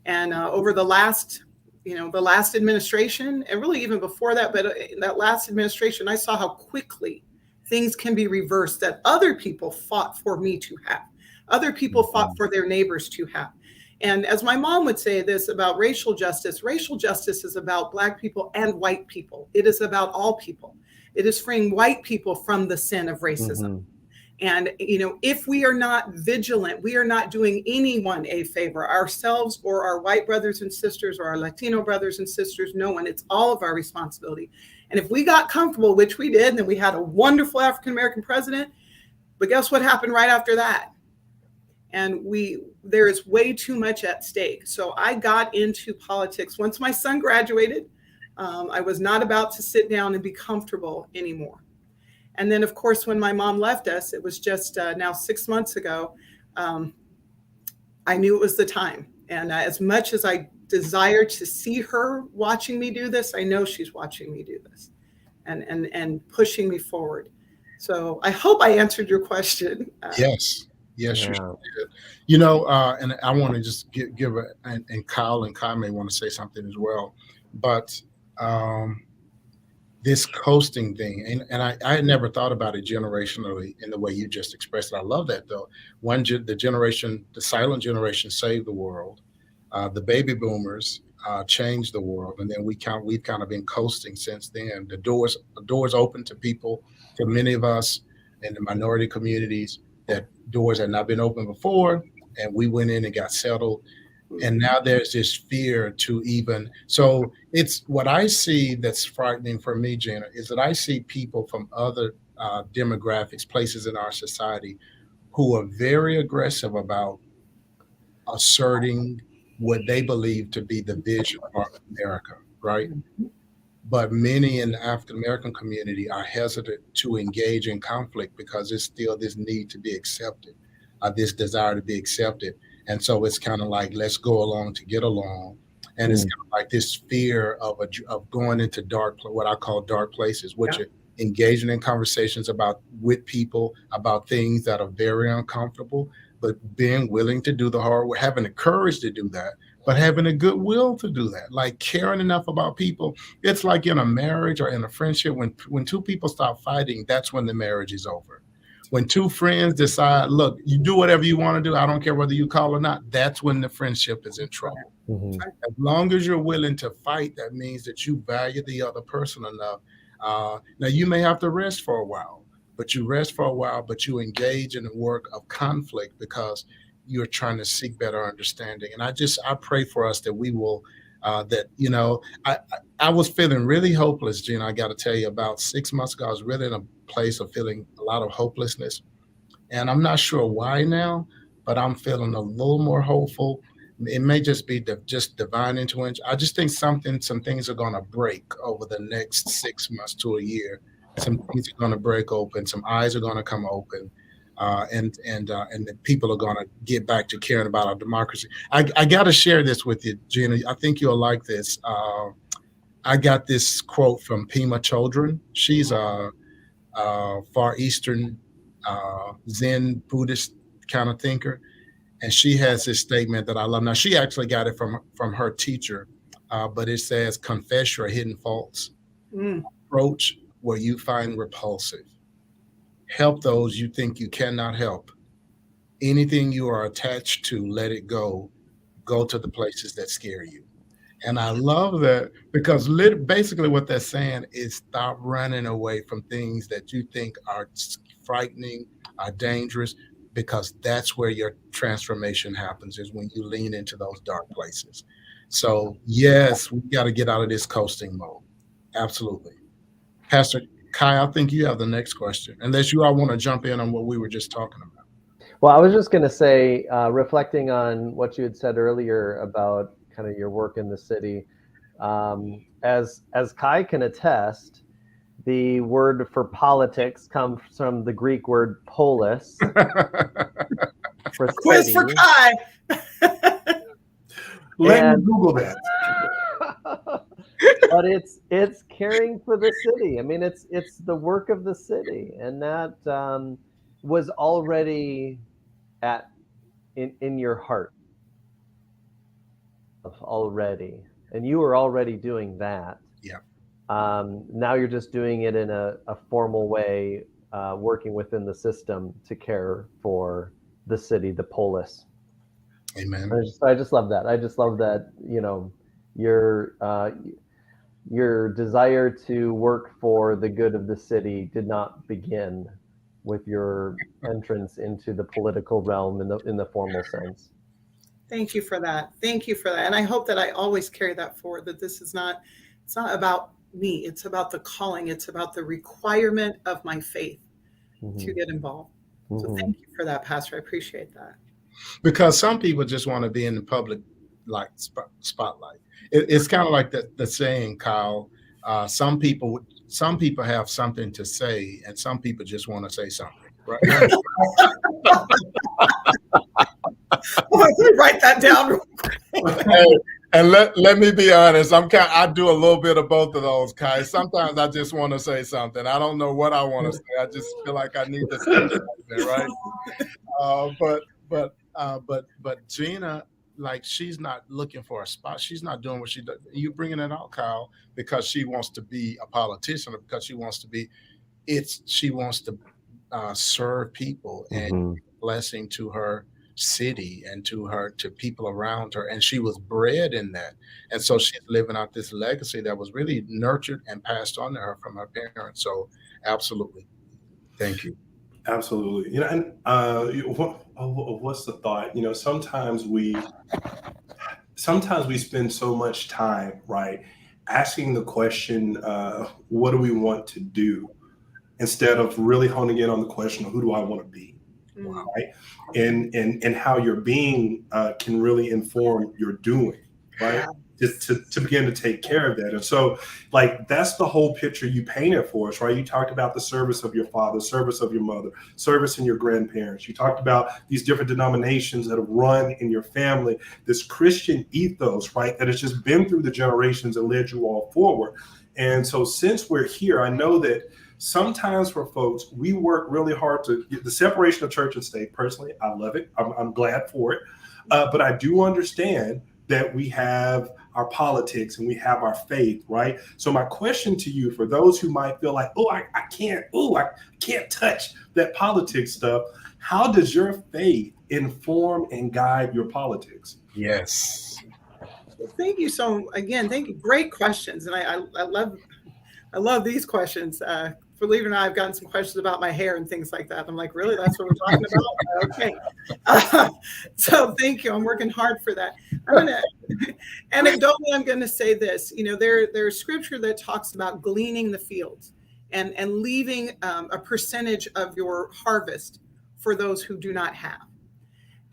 And over the last administration, and really even before that, but in that last administration, I saw how quickly things can be reversed that other people fought for me to have. Other people fought for their neighbors to have. And as my mom would say this about racial justice is about Black people and white people. It is about all people. It is freeing white people from the sin of racism. And, you know, if we are not vigilant, we are not doing anyone a favor, ourselves or our white brothers and sisters or our Latino brothers and sisters, no one. It's all of our responsibility. And if we got comfortable, which we did, and then we had a wonderful African-American president, but guess what happened right after that? And there is way too much at stake. So I got into politics once my son graduated. I was not about to sit down and be comfortable anymore. And then, of course, when my mom left us, it was just now 6 months ago, I knew it was the time. And as much as I desire to see her watching me do this, I know she's watching me do this and pushing me forward. So I hope I answered your question. Yes, you did. You know, and I want to just give and Kyle may want to say something as well, but this coasting thing, and I had never thought about it generationally in the way you just expressed it. I love that though. The silent generation saved the world. The baby boomers changed the world, and then we've kind of been coasting since then. The doors open to people, to many of us in the minority communities, that doors had not been open before, and we went in and got settled. And now there's this fear to even, so it's what I see that's frightening for me, Jeanna, is that I see people from other demographics, places in our society who are very aggressive about asserting what they believe to be the vision of America, right? But many in the African American community are hesitant to engage in conflict because there's still this need to be accepted, this desire to be accepted. And so it's kind of like, let's go along to get along. And it's kind of like this fear of going into what I call dark places, which are engaging in conversations with people about things that are very uncomfortable, but being willing to do the hard work, having the courage to do that, but having a goodwill to do that, like caring enough about people. It's like in a marriage or in a friendship, when two people stop fighting, that's when the marriage is over. When two friends decide, look, you do whatever you want to do, I don't care whether you call or not, that's when the friendship is in trouble. As long as you're willing to fight, that means that you value the other person enough. Now, you may have to rest for a while, but you engage in the work of conflict because you're trying to seek better understanding. And I pray for us that we will, I was feeling really hopeless, Jeanna. I got to tell you, about 6 months ago, I was really in a place of feeling a lot of hopelessness. And I'm not sure why now, but I'm feeling a little more hopeful. It may just be just divine intuition. I just think some things are going to break over the next 6 months to a year. Some things are going to break open. Some eyes are going to come open. And the people are going to get back to caring about our democracy. I got to share this with you, Jeanna. I think you'll like this. I got this quote from Pema Chodron. She's a Far Eastern Zen Buddhist kind of thinker, and she has this statement that I love. Now, she actually got it from her teacher, but it says, "Confess your hidden faults. Approach where you find repulsive. Help those you think you cannot help. Anything you are attached to, let it go. Go to the places that scare you." And I love that, because basically what they're saying is stop running away from things that you think are frightening, are dangerous, because that's where your transformation happens, is when you lean into those dark places. So yes, we got to get out of this coasting mode. Absolutely. Pastor Kai, I think you have the next question, unless you all want to jump in on what we were just talking about. Well, I was just going to say, reflecting on what you had said earlier about kind of your work in the city, as Kai can attest, the word for politics comes from the Greek word polis. For Quiz for Kai. Let me Google that. But it's caring for the city. I mean, it's the work of the city, and that was already in your heart already, and you were already doing that. Yeah. Now you're just doing it in a formal way, working within the system to care for the city, the polis. Amen. I just love that. I just love that, your desire to work for the good of the city did not begin with your entrance into the political realm in the formal sense. Thank you for that. Thank you for that. And I hope that I always carry that forward, that this is not, it's not about me. It's about the calling. It's about the requirement of my faith to get involved. So thank you for that, Pastor. I appreciate that. Because some people just want to be in the public spotlight. It's kind of like the saying, Kyle. Some people have something to say, and some people just want to say something. Right? Write that down. Hey, and let me be honest. I do a little bit of both of those, Kai. Sometimes I just want to say something. I don't know what I want to say. I just feel like I need to say something, right? But Jeanna, like, she's not looking for a spot. She's not doing what she does. You bringing it out, Kyle, because she wants to be a politician, or because she wants to serve people and blessing to her city and to people around her. And she was bred in that. And so she's living out this legacy that was really nurtured and passed on to her from her parents. So absolutely. Thank you. Absolutely. And what's the thought? Sometimes we spend so much time, right, asking the question, what do we want to do, instead of really honing in on the question of who do I want to be, right? And how your being can really inform your doing, right? Just to begin to take care of that. And so, like, that's the whole picture you painted for us, right? You talked about the service of your father, service of your mother, service in your grandparents. You talked about these different denominations that have run in your family, this Christian ethos, right, that has just been through the generations and led you all forward. And so since we're here, I know that sometimes for folks, we work really hard to get the separation of church and state. Personally, I love it. I'm glad for it. But I do understand that we have our politics and we have our faith, right? So my question to you, for those who might feel like, I can't touch that politics stuff, how does your faith inform and guide your politics? Yes. Thank you. Thank you. Great questions. And I love these questions. Believe it or not, I've gotten some questions about my hair and things like that. I'm like, really? That's what we're talking about? Okay. So thank you. I'm working hard for that. Anecdotally, I'm going to say this. There's scripture that talks about gleaning the fields and leaving a percentage of your harvest for those who do not have.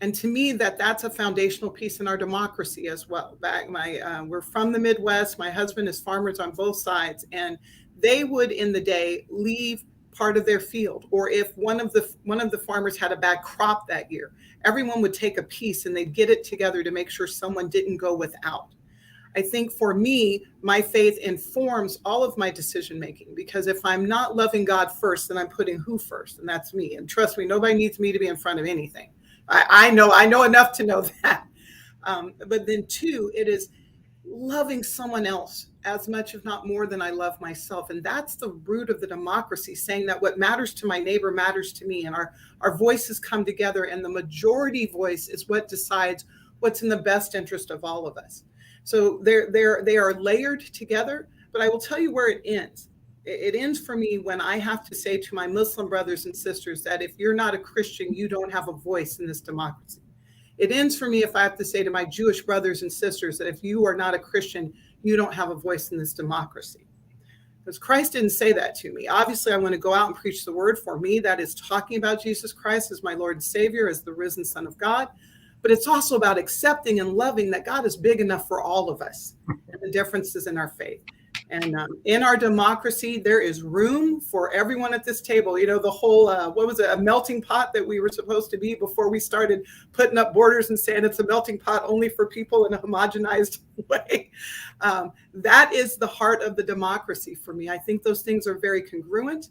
And to me, that's a foundational piece in our democracy as well. We're from the Midwest. My husband is farmers on both sides, and they would in the day leave part of their field, or if one of the farmers had a bad crop that year, everyone would take a piece and they'd get it together to make sure someone didn't go without. I think for me, my faith informs all of my decision making, because if I'm not loving God first, then I'm putting who first, and that's me. And trust me, nobody needs me to be in front of anything. I know enough to know that. But then two, it is loving someone else as much, if not more, than I love myself. And that's the root of the democracy, saying that what matters to my neighbor matters to me, and our voices come together, and the majority voice is what decides what's in the best interest of all of us. So they are layered together, but I will tell you where it ends. It ends for me when I have to say to my Muslim brothers and sisters that if you're not a Christian, you don't have a voice in this democracy. It ends for me if I have to say to my Jewish brothers and sisters that if you are not a Christian, you don't have a voice in this democracy. Because Christ didn't say that to me. Obviously, I want to go out and preach the word. For me, that is talking about Jesus Christ as my Lord and Savior, as the risen Son of God. But it's also about accepting and loving that God is big enough for all of us, and the differences in our faith. And in our democracy, there is room for everyone at this table. You know, the whole, what was it, a melting pot that we were supposed to be before we started putting up borders and saying it's a melting pot only for people in a homogenized way. That is the heart of the democracy for me. I think those things are very congruent.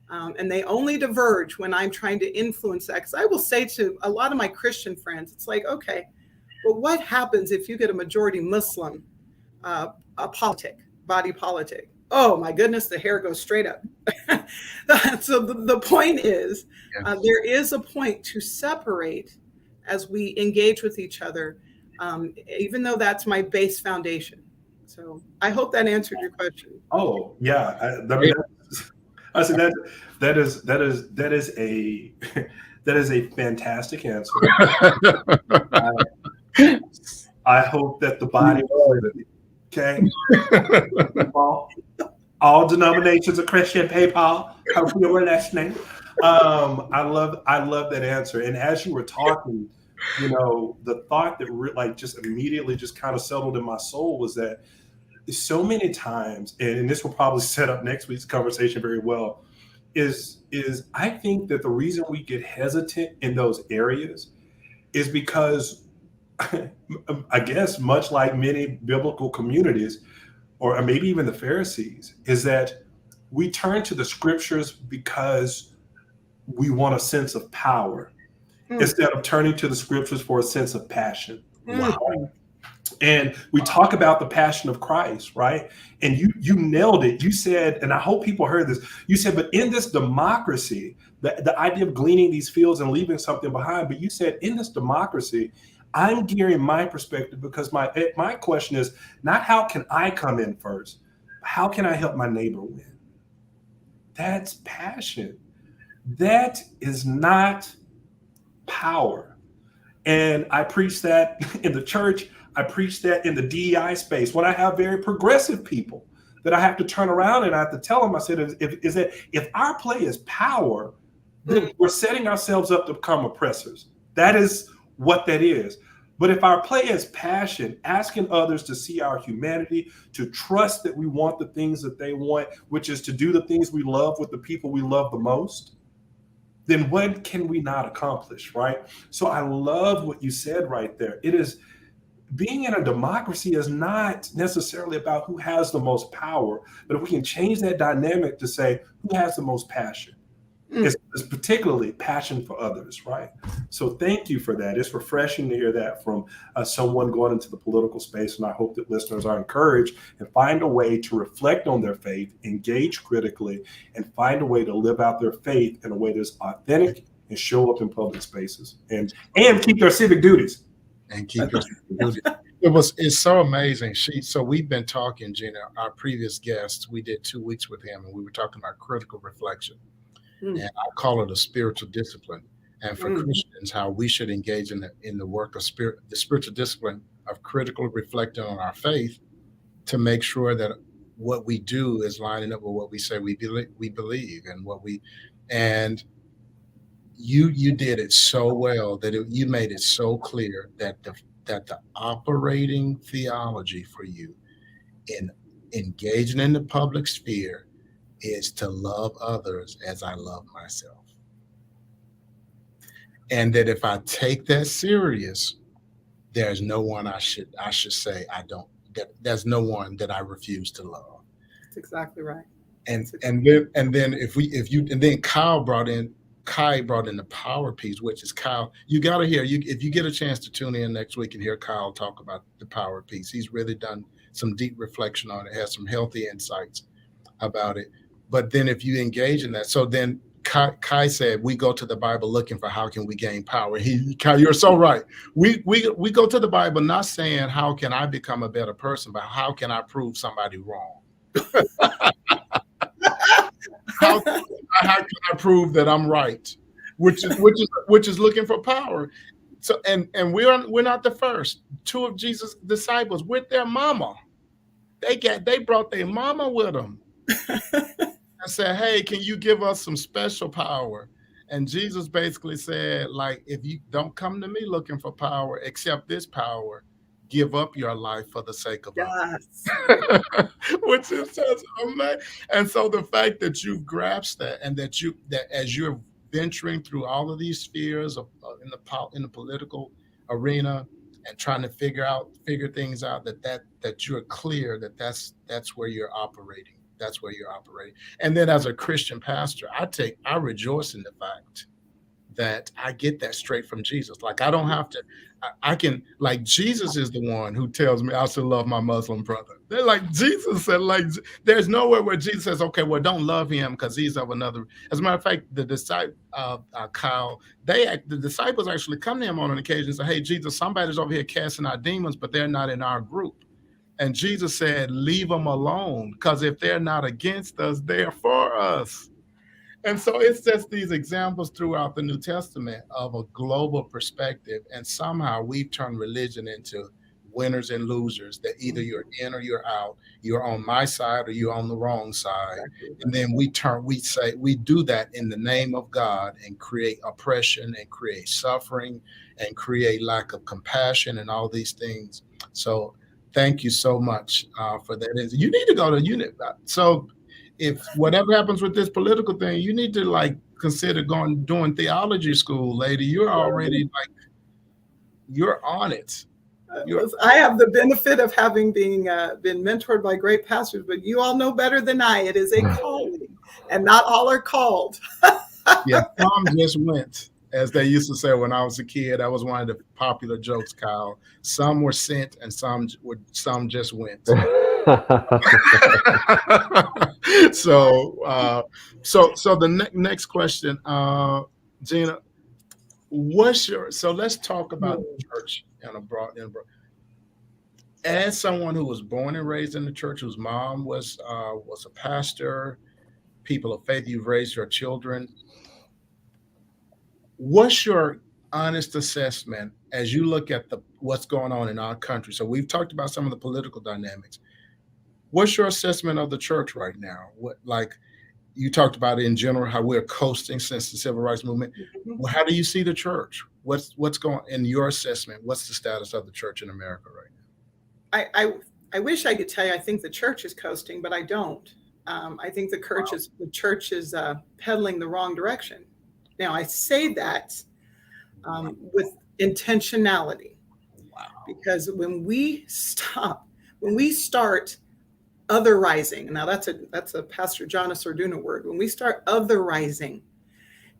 And they only diverge when I'm trying to influence that. Because I will say to a lot of my Christian friends, it's like, okay, but what happens if you get a majority Muslim body politic? Oh my goodness, the hair goes straight up. So the point is, there is a point to separate as we engage with each other, even though that's my base foundation. So I hope that answered your question. Oh yeah, I said that is a fantastic answer. I hope that the body, okay, all denominations of Christian PayPal, hope you were listening. I love that answer. And as you were talking, you know, the thought that just immediately just kind of settled in my soul was that so many times, and this will probably set up next week's conversation very well, is I think that the reason we get hesitant in those areas is because I guess much like many biblical communities, or maybe even the Pharisees, is that we turn to the scriptures because we want a sense of power instead of turning to the scriptures for a sense of passion. Wow. And we talk about the passion of Christ, right? And you nailed it. You said, and I hope people heard this, you said, but in this democracy, the idea of gleaning these fields and leaving something behind, but you said in this democracy, I'm gearing my perspective because my question is not how can I come in first, how can I help my neighbor win? That's passion. That is not power. And I preach that in the church. I preach that in the DEI space when I have very progressive people that I have to turn around and I have to tell them, I said, if our play is power, then we're setting ourselves up to become oppressors. That is what that is. But if our play is passion, asking others to see our humanity, to trust that we want the things that they want, which is to do the things we love with the people we love the most, then what can we not accomplish, right? So I love what you said right there. It is, being in a democracy is not necessarily about who has the most power, but if we can change that dynamic to say who has the most passion, it's particularly passion for others, right? So thank you for that. It's refreshing to hear that from someone going into the political space, and I hope that listeners are encouraged and find a way to reflect on their faith, engage critically, and find a way to live out their faith in a way that's authentic and show up in public spaces and keep their civic duties. And keep it's so amazing. So we've been talking, Jeanna, our previous guest, we did 2 weeks with him, and we were talking about critical reflection. And I call it a spiritual discipline. And for Christians, how we should engage in the work of the spiritual discipline of critical reflecting on our faith to make sure that what we do is lining up with what we say we believe and what we, and you did it so well that you made it so clear that the operating theology for you in engaging in the public sphere is to love others as I love myself. And that if I take that serious, there's no one I should say I don't, there's no one that I refuse to love. That's exactly right. And then Kai brought in the power piece, which is Kyle. You got to hear, if you get a chance to tune in next week and hear Kyle talk about the power piece. He's really done some deep reflection on it, has some healthy insights about it. But then if you engage in that, so then Kai said, we go to the Bible looking for how can we gain power. Kai, you're so right. We go to the Bible not saying how can I become a better person, but how can I prove somebody wrong? How can I prove that I'm right? Which is looking for power. So and we're not the first. Two of Jesus' disciples with their mama. They brought their mama with them. I said, hey, can you give us some special power? And Jesus basically said, like, if you don't come to me looking for power, accept this power, give up your life for the sake of Yes. others. Which is such amazing. And so the fact that you've grasped that, and that as you're venturing through all of these spheres in the political arena and trying to figure things out, that you're clear that's where you're operating. That's where you're operating. And then as a Christian pastor, I rejoice in the fact that I get that straight from Jesus. Like, I don't have to, I can, like, Jesus is the one who tells me I should love my Muslim brother. They're like, Jesus said, like, there's nowhere where Jesus says, okay, well, don't love him because he's of another. As a matter of fact, the disciple, Kyle, the disciples actually come to him on an occasion and say, hey, Jesus, somebody's over here casting out demons, but they're not in our group. And Jesus said, leave them alone, because if they're not against us, they're for us. And so it's just these examples throughout the New Testament of a global perspective. And somehow we've turned religion into winners and losers, that either you're in or you're out, you're on my side or you're on the wrong side. And then we do that in the name of God and create oppression and create suffering and create lack of compassion and all these things. So thank you so much for that. You need to go to unit. So if whatever happens with this political thing, you need to like consider doing theology school, lady. You're already like, you're on it. I have the benefit of having been mentored by great pastors, but you all know better than I. It is a calling, and not all are called. Yeah, some just went. As they used to say when I was a kid, that was one of the popular jokes, Kyle. Some were sent and some just went. So the next question, Jeanna, so let's talk about the church in a broad. As someone who was born and raised in the church, whose mom was a pastor, people of faith, you've raised your children. What's your honest assessment as you look at what's going on in our country? So we've talked about some of the political dynamics. What's your assessment of the church right now? What, like you talked about it in general, how we're coasting since the civil rights movement. Mm-hmm. How do you see the church? What's going in your assessment? What's the status of the church in America right now? I wish I could tell you I think the church is coasting, but I don't. I think the church is pedaling the wrong direction. Now, I say that with intentionality, because when we start otherizing, now that's a Pastor John Sorduna word, when we start otherizing,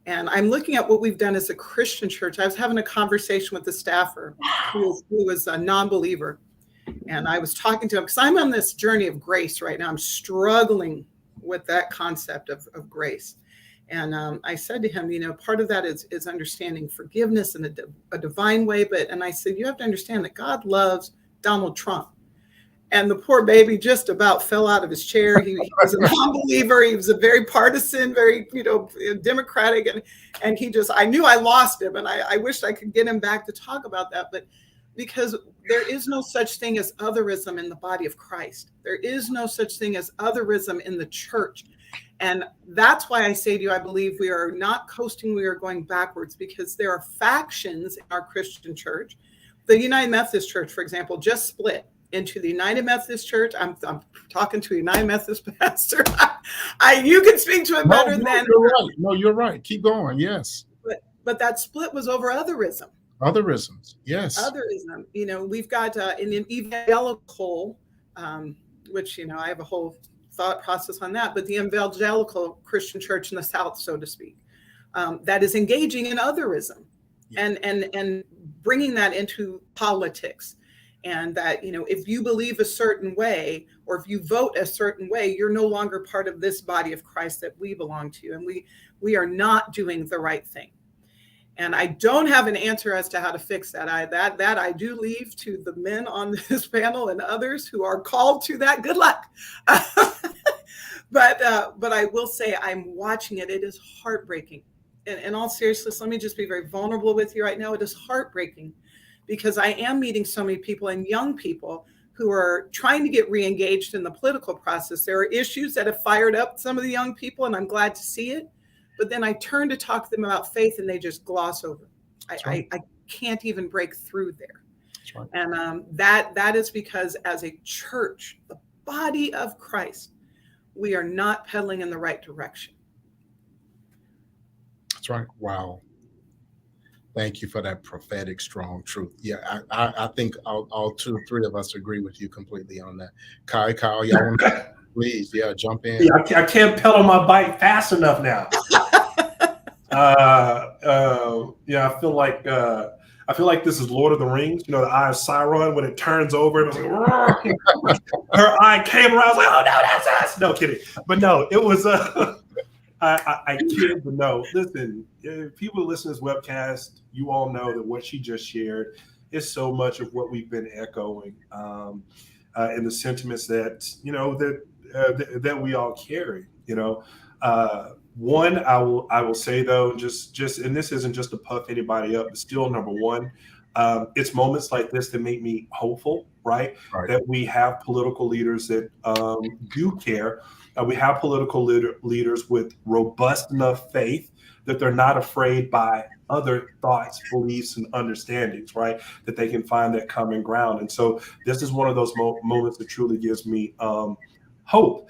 and I'm looking at what we've done as a Christian church. I was having a conversation with the staffer who was a non-believer, and I was talking to him because I'm on this journey of grace right now. I'm struggling with that concept of grace. And I said to him, part of that is understanding forgiveness in a divine way. And I said, you have to understand that God loves Donald Trump. And the poor baby just about fell out of his chair. He was a non-believer. He was a very partisan, very, democratic. And I knew I lost him. And I wished I could get him back to talk about that. But because there is no such thing as otherism in the body of Christ. There is no such thing as otherism in the church. And that's why I say to you, I believe we are not coasting, we are going backwards, because there are factions in our Christian church. The United Methodist Church, for example, just split into the United Methodist Church. I'm talking to a United Methodist pastor. You can speak to it better than. You're right. No, you're right. Keep going. Yes. But that split was over otherism. Otherisms. Yes. Otherism. We've got an evangelical, which, I have a whole thought process on that, but the evangelical Christian church in the South, so to speak, that is engaging in otherism and bringing that into politics. And that, if you believe a certain way, or if you vote a certain way, you're no longer part of this body of Christ that we belong to. And we are not doing the right thing. And I don't have an answer as to how to fix that. I do leave to the men on this panel and others who are called to that. Good luck. But I will say I'm watching it. It is heartbreaking. in all seriousness, let me just be very vulnerable with you right now. It is heartbreaking because I am meeting so many people and young people who are trying to get re-engaged in the political process. There are issues that have fired up some of the young people, and I'm glad to see it. But then I turn to talk to them about faith, and they just gloss over. I can't even break through there. Right. And that is because as a church, the body of Christ, we are not pedaling in the right direction. That's right. Wow. Thank you for that prophetic, strong truth. Yeah, I think all two, three of us agree with you completely on that. Kyle, y'all want to please, jump in. Yeah, I can't pedal my bike fast enough now. I feel like this is Lord of the Rings. You know, the Eye of Sauron, when it turns over, it was like, her eye came around. I was like, oh no, that's us. No kidding, but no, it was. I kid, but no. Listen, if people listen to this webcast, you all know that what she just shared is so much of what we've been echoing, and the sentiments that that we all carry. One, I will say though, just and this isn't just to puff anybody up, but still number one, it's moments like this that make me hopeful, right? That we have political leaders that do care. We have political leaders with robust enough faith that they're not afraid by other thoughts, beliefs, and understandings, right? That they can find that common ground. And so this is one of those moments that truly gives me hope.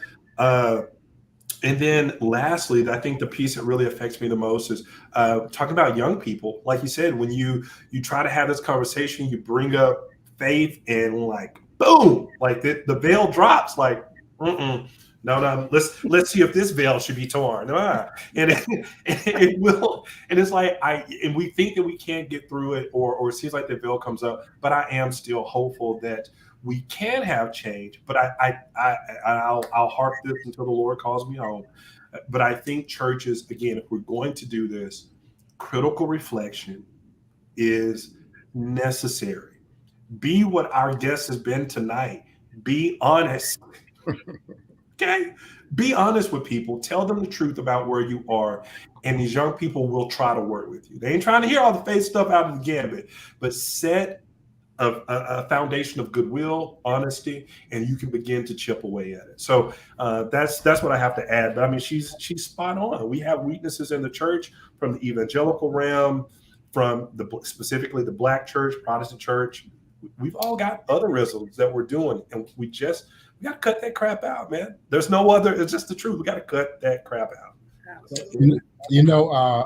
And then lastly, I think the piece that really affects me the most is talking about young people. Like you said, when you try to have this conversation, you bring up faith and like, boom, like the veil drops like, no, let's see if this veil should be torn. And it will. And it's like, and we think that we can't get through it or it seems like the veil comes up, but I am still hopeful that we can have change, but I'll harp this until the Lord calls me home. But I think churches, again, if we're going to do this, critical reflection is necessary. Be what our guest has been tonight. Be honest. Okay? Be honest with people. Tell them the truth about where you are. And these young people will try to work with you. They ain't trying to hear all the fake stuff out of the gambit, but set a foundation of goodwill, honesty, and you can begin to chip away at it. So that's what I have to add. But I mean, she's spot on. We have weaknesses in the church from the evangelical realm, from specifically the Black church, Protestant church. We've all got otherisms that we're doing, and we got to cut that crap out, man. There's no other. It's just the truth. We got to cut that crap out.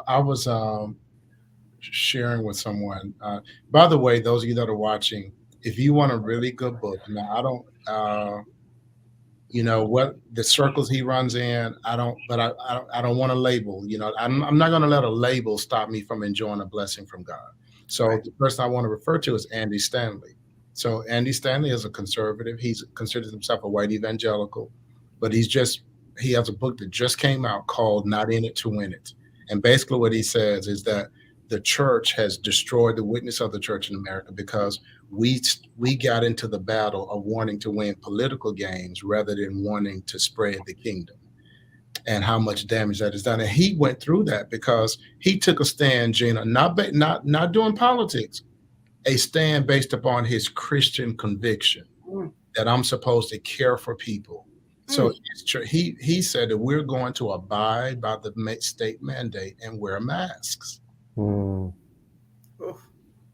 I was sharing with someone. By the way, those of you that are watching, if you want a really good book, now I don't, what the circles he runs in, I don't want to label. I'm not going to let a label stop me from enjoying a blessing from God. So the person I want to refer to is Andy Stanley. So Andy Stanley is a conservative. He's considers himself a white evangelical, but he has a book that just came out called Not In It to Win It. And basically what he says is that the church has destroyed the witness of the church in America because we got into the battle of wanting to win political games rather than wanting to spread the kingdom, and how much damage that has done. And he went through that because he took a stand, Jeanna, not doing politics, a stand based upon his Christian conviction that I'm supposed to care for people. So he said that we're going to abide by the state mandate and wear masks.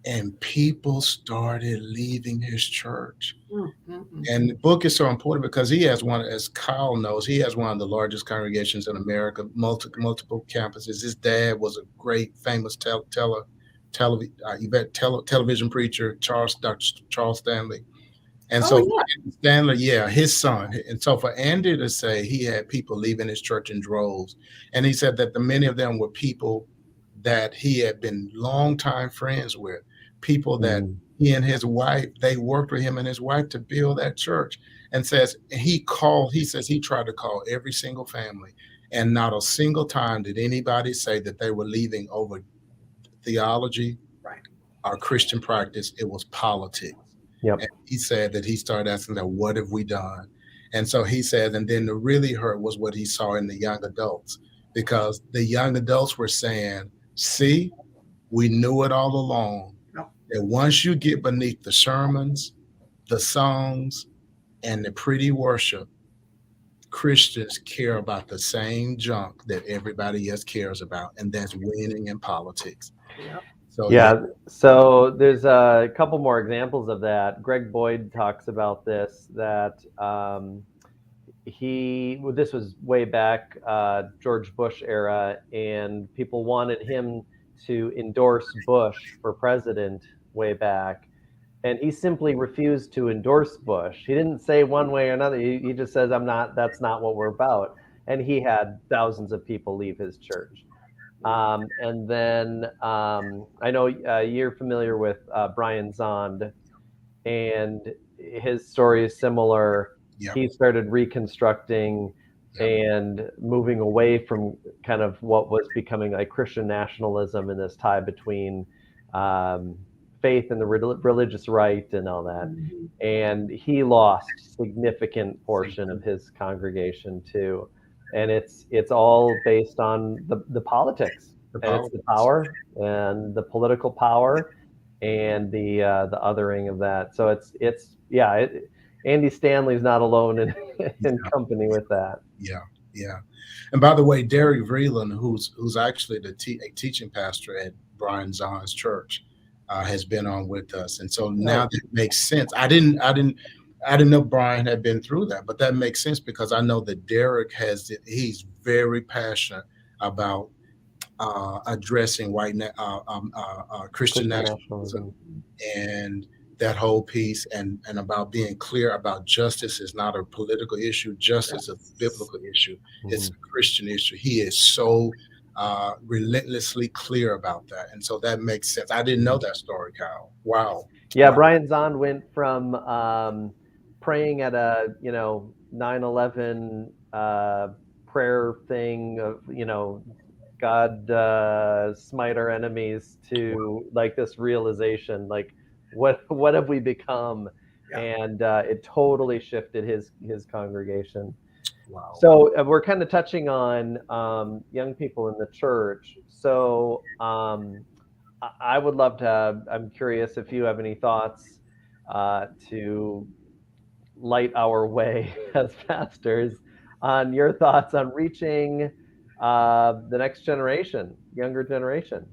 And people started leaving his church. And the book is so important because he has one, as Kyle knows, he has one of the largest congregations in America, multiple campuses. His dad was a great, famous television preacher, Dr. Charles Stanley. And Stanley, his son. And so for Andy to say he had people leaving his church in droves, and he said that many of them were people that he had been longtime friends with, people that he and his wife, they worked with him and his wife to build that church. And says he says he tried to call every single family, and not a single time did anybody say that they were leaving over theology or Christian practice. It was politics. And he said that he started asking that, what have we done? And so he said, and then the really hurt was what he saw in the young adults. because the young adults were saying, see, we knew it all along, that once you get beneath the sermons, the songs, and the pretty worship, Christians care about the same junk that everybody else cares about, and that's winning in politics. So there's a couple more examples of that. Greg Boyd talks about this, that this was way back, George Bush era, and people wanted him to endorse Bush for president way back. And he simply refused to endorse Bush. He didn't say one way or another. He just says, that's not what we're about. And he had thousands of people leave his church. And then I know you're familiar with Brian Zond, and his story is similar. Yep. He started reconstructing and moving away from kind of what was becoming like Christian nationalism and this tie between faith and the religious right and all that. Mm-hmm. And he lost significant portion of his congregation too. And it's all based on the politics. It's the power and the political power and the othering of that. So Andy Stanley's not alone in company with that. Yeah. And by the way, Derek Vreeland, who's actually a teaching pastor at Brian Zond's church, has been on with us, and so now that makes sense. I didn't know Brian had been through that, but that makes sense because I know that Derek he's very passionate about addressing Christian nationalism and that whole piece, and about being clear about justice is not a political issue. Justice is a biblical issue. Mm-hmm. It's a Christian issue. He is so relentlessly clear about that, and so that makes sense. I didn't know that story, Kyle. Wow. Yeah, wow. Brian Zond went from praying at a 9/11 prayer thing of God smite our enemies to like this realization, like what have we become? Yeah. And it totally shifted his congregation. Wow. So we're kind of touching on young people in the church. So I would love to, I'm curious if you have any thoughts to light our way as pastors on your thoughts on reaching the next generation, younger generation.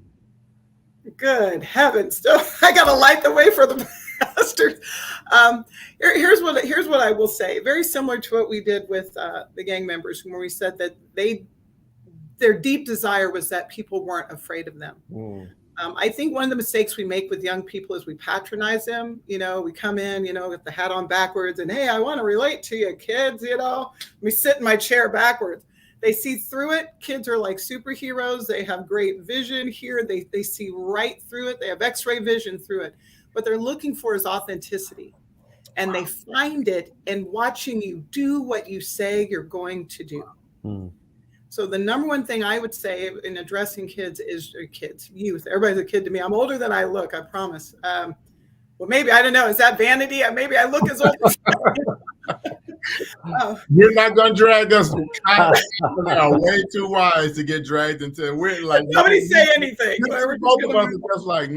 Good heavens. I got to light the way for the pastors. Here's what I will say. Very similar to what we did with the gang members, when we said that their deep desire was that people weren't afraid of them. Mm. I think one of the mistakes we make with young people is we patronize them. We come in, with the hat on backwards and, hey, I want to relate to you, kids, we sit in my chair backwards. They see through it. Kids are like superheroes. They have great vision here. They see right through it. They have X-ray vision through it. What they're looking for is authenticity. And they find it in watching you do what you say you're going to do. Mm. So the number one thing I would say in addressing kids is youth. Everybody's a kid to me. I'm older than I look, I promise. Well, maybe, I don't know. Is that vanity? Maybe I look as old as You're not going to drag us. We are way too wise to get dragged into. We're like, nobody say anything. Both of us are just like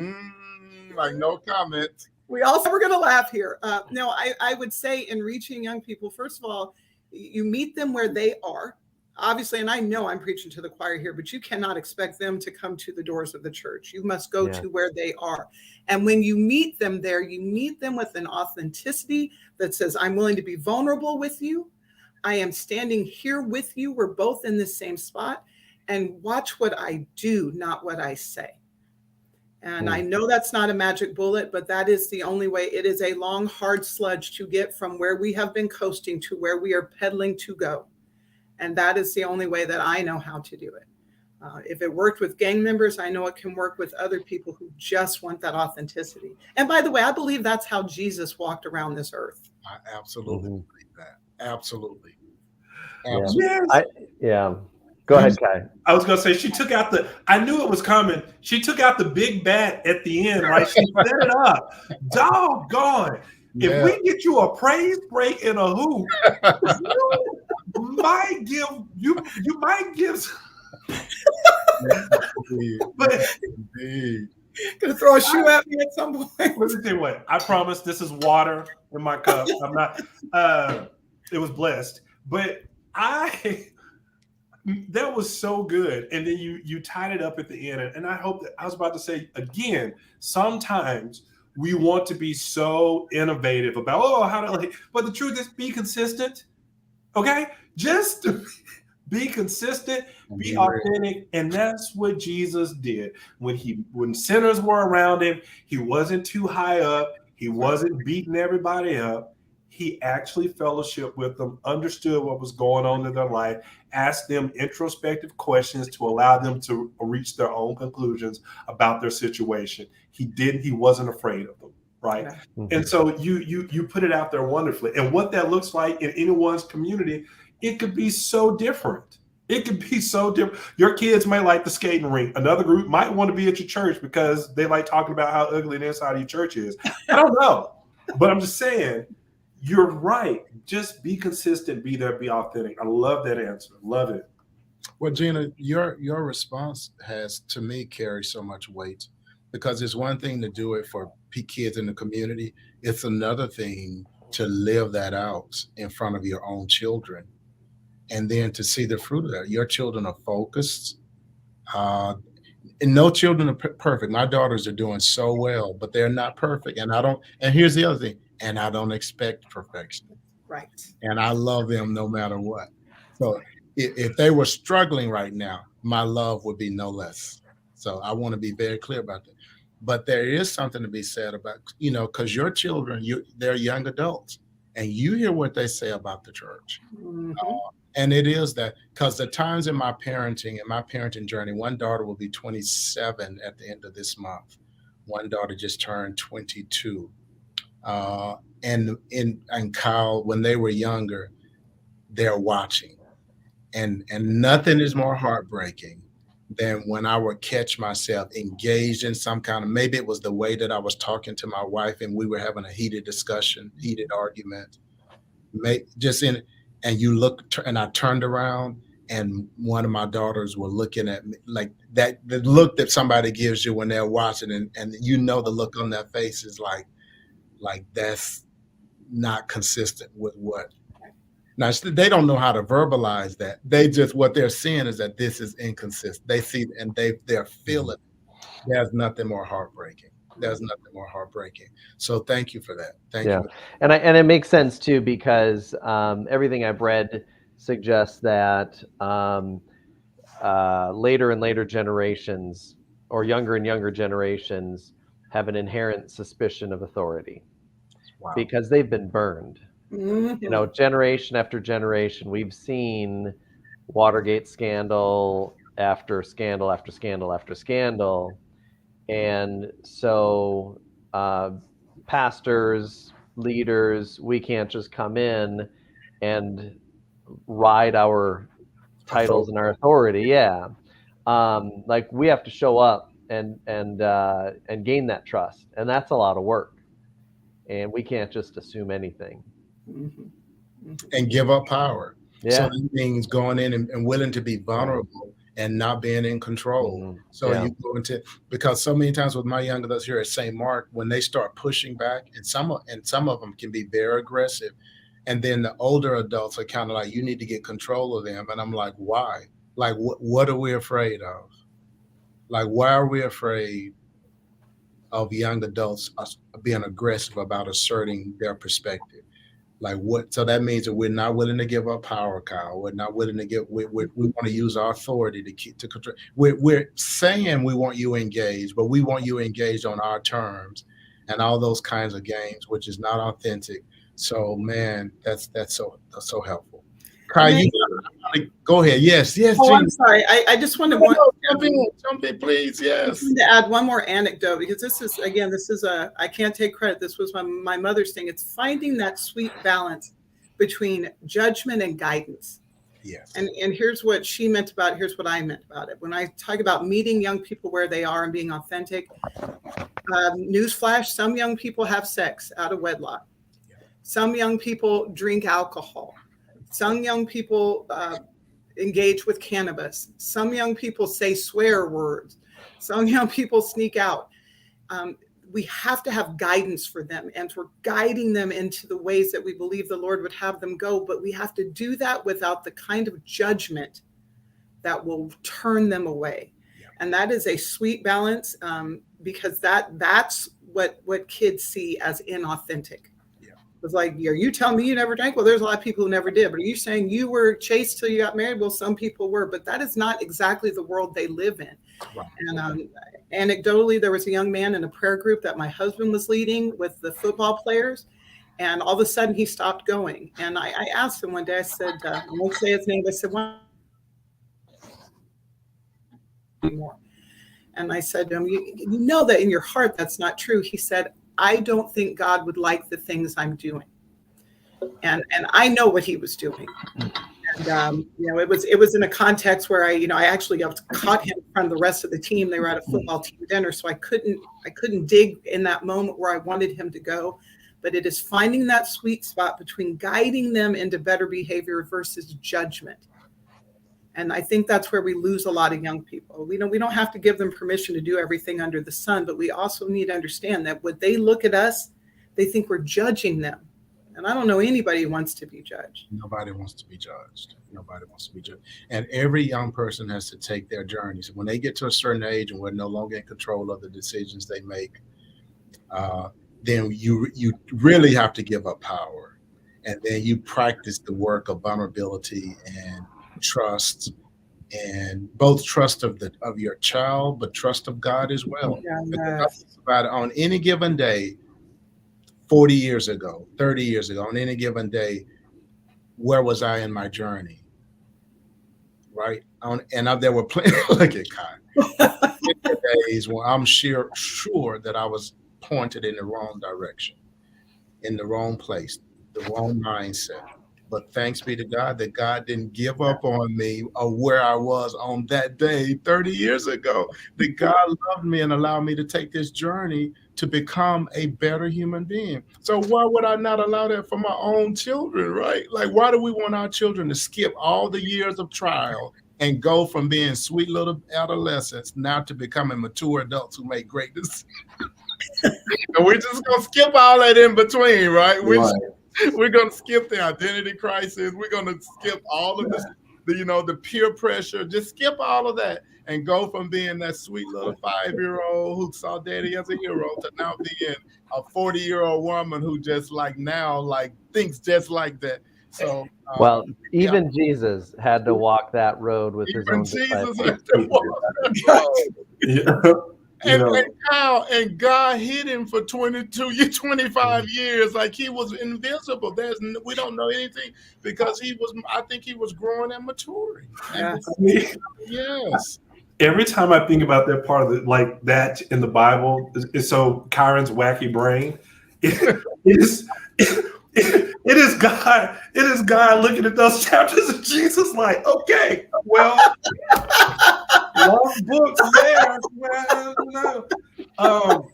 no comment. We also were going to laugh here. No, I would say in reaching young people, first of all, you meet them where they are. Obviously, and I know I'm preaching to the choir here, but you cannot expect them to come to the doors of the church. You must go to where they are. And when you meet them there, you meet them with an authenticity that says, I'm willing to be vulnerable with you. I am standing here with you. We're both in the same spot. And watch what I do, not what I say. And I know that's not a magic bullet, but that is the only way. It is a long, hard sludge to get from where we have been coasting to where we are pedaling to go. And that is the only way that I know how to do it. If it worked with gang members, I know it can work with other people who just want that authenticity. And by the way, I believe that's how Jesus walked around this earth. I absolutely believe that. Absolutely. Yeah. Go ahead, Kai. I was going to say, she took out I knew it was coming. She took out the big bat at the end, right? She set it up. Doggone. Yeah. If we get you a praise break and a hoop, you might give But Indeed. Gonna throw a shoe at me at some point. let me tell you what. I promise this is water in my cup. I'm not. It was blessed, but that was so good. And then you tied it up at the end. And I hope that I was about to say again. Sometimes we want to be so innovative about how to but the truth is be consistent. Okay, just be consistent, be authentic, and that's what Jesus did. When sinners were around him, he wasn't too high up. He wasn't beating everybody up. He actually fellowshiped with them, understood what was going on in their life, asked them introspective questions to allow them to reach their own conclusions about their situation. He wasn't afraid of them, right? Yeah. Mm-hmm. And so you put it out there wonderfully. And what that looks like in anyone's community, it could be so different. It could be so different. Your kids might like the skating rink. Another group might want to be at your church because they like talking about how ugly the inside of your church is. I don't know. But I'm just saying, you're right. Just be consistent, be there, be authentic. I love that answer. Love it. Well, Jeanna, your response has, to me, carried so much weight, because it's one thing to do it for kids in the community. It's another thing to live that out in front of your own children. And then to see the fruit of that. Your children are focused. And no children are perfect. My daughters are doing so well, but they're not perfect. And here's the other thing, and I don't expect perfection. Right. And I love them no matter what. So if they were struggling right now, my love would be no less. So I want to be very clear about that. But there is something to be said about, because your children, they're young adults, and you hear what they say about the church. Mm-hmm. And it is that, because the times in my parenting journey, one daughter will be 27 at the end of this month. One daughter just turned 22. And Kyle, when they were younger, they're watching. And nothing is more heartbreaking than when I would catch myself engaged in some kind of, maybe it was the way that I was talking to my wife and we were having a heated discussion, heated argument. And you look, and I turned around, and one of my daughters were looking at me like that. The look that somebody gives you when they're watching, and the look on their face is like that's not consistent with what. Now they don't know how to verbalize that. They just, what they're seeing is that this is inconsistent. They see, and they're feeling. There's nothing more heartbreaking. There's nothing more heartbreaking. So thank you for that. Thank you. And it makes sense too, because everything I've read suggests that later and later generations, or younger and younger generations, have an inherent suspicion of authority. Wow. Because they've been burned. Mm-hmm. Generation after generation, we've seen Watergate scandal after scandal after scandal after scandal. And so pastors, leaders, we can't just come in and ride our titles and our authority. Yeah. Like we have to show up and gain that trust. And that's a lot of work. And we can't just assume anything. Mm-hmm. Mm-hmm. And give up power. Yeah. So that means going in and willing to be vulnerable and not being in control. Mm-hmm. So you go into, because so many times with my young adults here at St. Mark, when they start pushing back, and some of them can be very aggressive, and then the older adults are kind of like, you need to get control of them. And I'm like, why? Like, what are we afraid of? Like, why are we afraid of young adults being aggressive about asserting their perspective? Like what? So that means that we're not willing to give up power, Kyle. We're not willing to give. We want to use our authority to control. We're saying we want you engaged, but we want you engaged on our terms, and all those kinds of games, which is not authentic. So, man, that's so helpful. Kyle, go ahead. Yes. Oh, Jeanna. I'm sorry. I just wanted to jump in, please. Yes. To add one more anecdote, because this is I can't take credit. This was my mother's thing. It's finding that sweet balance between judgment and guidance. Yes. And here's what she meant about it. Here's what I meant about it. When I talk about meeting young people where they are and being authentic, newsflash, some young people have sex out of wedlock. Some young people drink alcohol. Some young people engage with cannabis. Some young people say swear words. Some young people sneak out. We have to have guidance for them, and we're guiding them into the ways that we believe the Lord would have them go. But we have to do that without the kind of judgment that will turn them away. Yeah. And that is a sweet balance, because that's what kids see as inauthentic. Yeah. It's like, are you telling me you never drank? Well, there's a lot of people who never did. But are you saying you were chaste till you got married? Well, some people were, but that is not exactly the world they live in. Right. And anecdotally, there was a young man in a prayer group that my husband was leading with the football players. And all of a sudden he stopped going. And I asked him one day, I said, I won't say his name, but I said, why anymore? And I said to him, you know that in your heart that's not true. He said, I don't think God would like the things I'm doing. And I know what he was doing. And it was in a context where I actually caught him in front of the rest of the team. They were at a football team dinner, so I couldn't dig in that moment where I wanted him to go. But it is finding that sweet spot between guiding them into better behavior versus judgment. And I think that's where we lose a lot of young people. We don't have to give them permission to do everything under the sun, but we also need to understand that when they look at us, they think we're judging them. And I don't know anybody who wants to be judged. Nobody wants to be judged. Nobody wants to be judged. And every young person has to take their journeys. When they get to a certain age and we're no longer in control of the decisions they make, then you really have to give up power. And then you practice the work of vulnerability and trust, and both trust of your child, but trust of God as well. Yeah, about on any given day, 40 years ago, 30 years ago, on any given day, where was I in my journey? Right? There were plenty, look at Kai, days when I'm sure that I was pointed in the wrong direction, in the wrong place, the wrong mindset. But thanks be to God that God didn't give up on me or where I was on that day 30 years ago. That God loved me and allowed me to take this journey to become a better human being. So why would I not allow that for my own children, right? Like, why do we want our children to skip all the years of trial and go from being sweet little adolescents now to becoming mature adults who make great decisions? And we're just going to skip all that in between, right? We're going to skip the identity crisis. We're going to skip all of this, the peer pressure. Just skip all of that and go from being that sweet little 5-year-old who saw daddy as a hero to now being a 40-year-old woman who just thinks just like that. So, even Jesus had to walk that road with his own disciples. And God hid him for 25 years, like he was invisible. We don't know anything because I think he was growing and maturing. Yes. Every time I think about that part of it, like that in the Bible, is so Kyron's wacky brain. It is God. It is God looking at those chapters of Jesus like, okay, well, long books there. Well, no.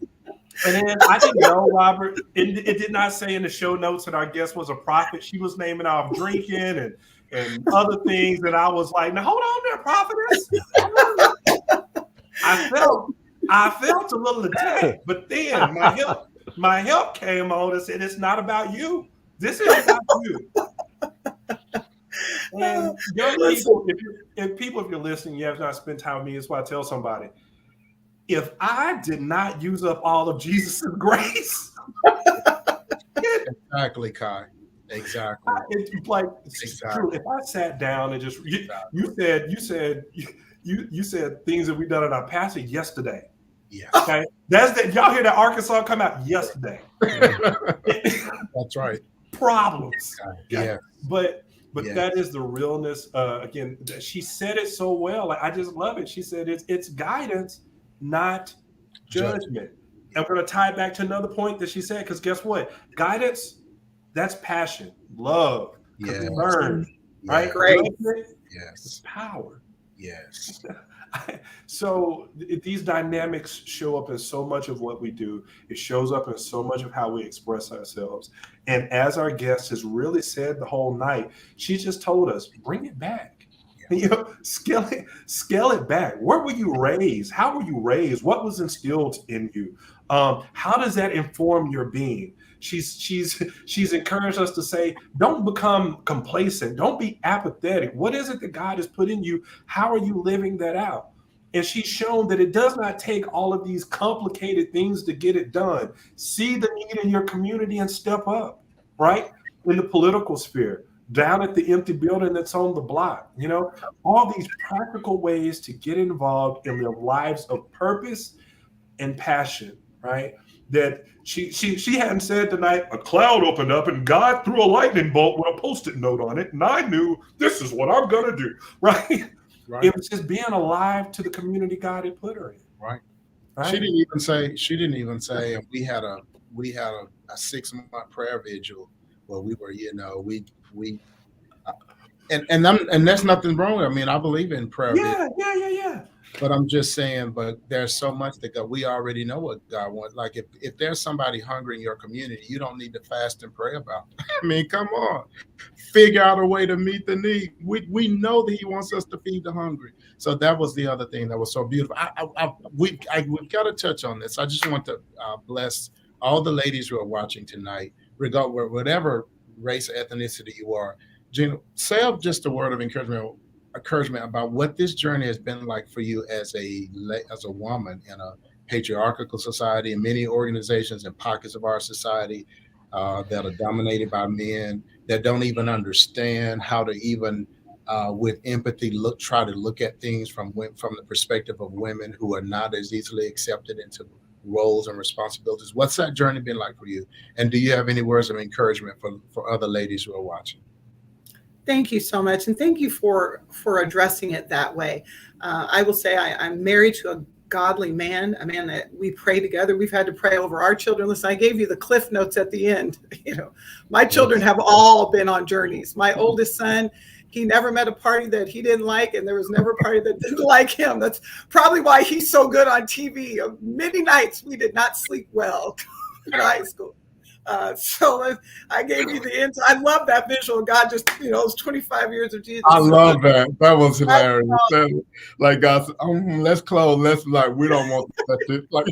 And then I didn't know, Robert. It did not say in the show notes that our guest was a prophet. She was naming off drinking and other things, and I was like, "Now hold on there, prophetess." I felt a little attacked, but then my help came on and said, "It's not about you. This is about you." And young people, if you're listening, you have not spent time with me. That's why I tell somebody, if I did not use up all of Jesus' grace, exactly, Kai. Exactly. It's true. If I sat down and just you said things that we done in our pastor yesterday. Yeah. Okay. Y'all hear that Arkansas come out yesterday. That's right. Problems. Yeah. But that is the realness. Again, she said it so well. Like, I just love it. She said it's guidance, not judgment. And we're going to tie it back to another point that she said, because guess what? Guidance, that's passion, love, concern, right? Great. Yes. It's power. Yes. So these dynamics show up in so much of what we do. It shows up in so much of how we express ourselves. And as our guest has really said the whole night, she just told us, bring it back. You know, scale it back. Where were you raised? How were you raised? What was instilled in you? How does that inform your being? She's encouraged us to say, don't become complacent. Don't be apathetic. What is it that God has put in you? How are you living that out? And she's shown that it does not take all of these complicated things to get it done. See the need in your community and step up, right? In the political sphere, down at the empty building that's on the block, you know, all these practical ways to get involved in their lives of purpose and passion, right? That she hadn't said tonight, a cloud opened up and God threw a lightning bolt with a Post-it note on it, and I knew this is what I'm gonna do, right? Right. It was just being alive to the community God had put her in. Right. She didn't even say, and we had a 6-month prayer vigil where we were, you know, and there's nothing wrong. I mean, I believe in prayer. Yeah. But I'm just saying, but there's so much that we already know what God wants. Like if there's somebody hungry in your community, you don't need to fast and pray about it. I mean, come on, figure out a way to meet the need. We know that He wants us to feed the hungry. So that was the other thing that was so beautiful. We've got to touch on this. I just want to bless all the ladies who are watching tonight, regardless whatever race or ethnicity you are. Jeanna, say just a word of encouragement about what this journey has been like for you as a woman in a patriarchal society, and many organizations and pockets of our society that are dominated by men that don't even understand how to even with empathy try to look at things from the perspective of women who are not as easily accepted into roles and responsibilities. What's that journey been like for you? And do you have any words of encouragement for other ladies who are watching? Thank you so much. And thank you for addressing it that way. I will say I'm married to a godly man, a man that we pray together. We've had to pray over our children. Listen, I gave you the cliff notes at the end. You know, my children have all been on journeys. My oldest son, he never met a party that he didn't like, and there was never a party that didn't like him. That's probably why he's so good on TV. Many nights we did not sleep well in high school. So I gave you the insight. I love that visual. God just, you know, it's 25 years of Jesus. I love that. That was hilarious. Like God said, let's close. We don't want to touch it. Like,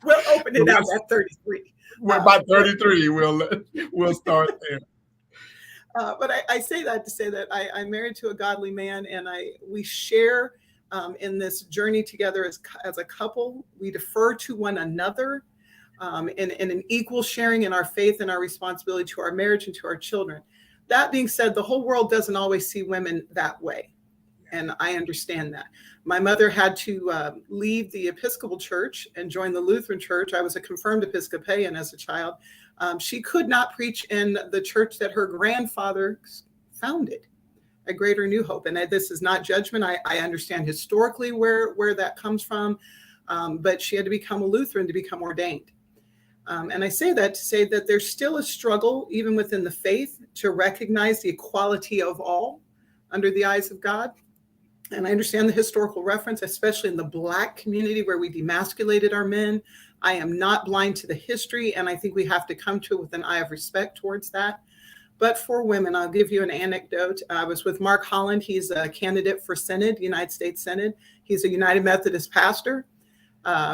we'll open it up at 33. By 33, we'll start there. But I say that to say that I'm married to a godly man, and we share in this journey together as a couple. We defer to one another. In an equal sharing in our faith and our responsibility to our marriage and to our children. That being said, the whole world doesn't always see women that way. And I understand that. My mother had to leave the Episcopal Church and join the Lutheran Church. I was a confirmed Episcopalian as a child. She could not preach in the church that her grandfather founded, A Greater New Hope. And this is not judgment. I understand historically where that comes from. But she had to become a Lutheran to become ordained. And I say that to say that there's still a struggle, even within the faith, to recognize the equality of all under the eyes of God. And I understand the historical reference, especially in the Black community where we demasculated our men. I am not blind to the history, and I think we have to come to it with an eye of respect towards that. But for women, I'll give you an anecdote. I was with Mark Holland. He's a candidate for Synod, United States Synod. He's a United Methodist pastor.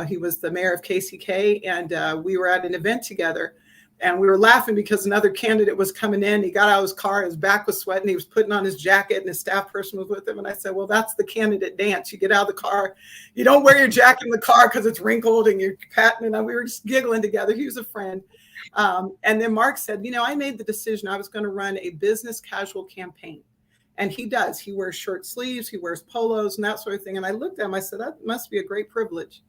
He was the mayor of KCK, and we were at an event together, and we were laughing because another candidate was coming in. He got out of his car, his back was sweating, he was putting on his jacket, and his staff person was with him. And I said, well, that's the candidate dance. You get out of the car, you don't wear your jacket in the car because it's wrinkled and you're patting, and we were just giggling together. He was a friend. And then Mark said, you know, I made the decision I was going to run a business casual campaign. And he does. He wears short sleeves, he wears polos and that sort of thing. And I looked at him, I said, that must be a great privilege.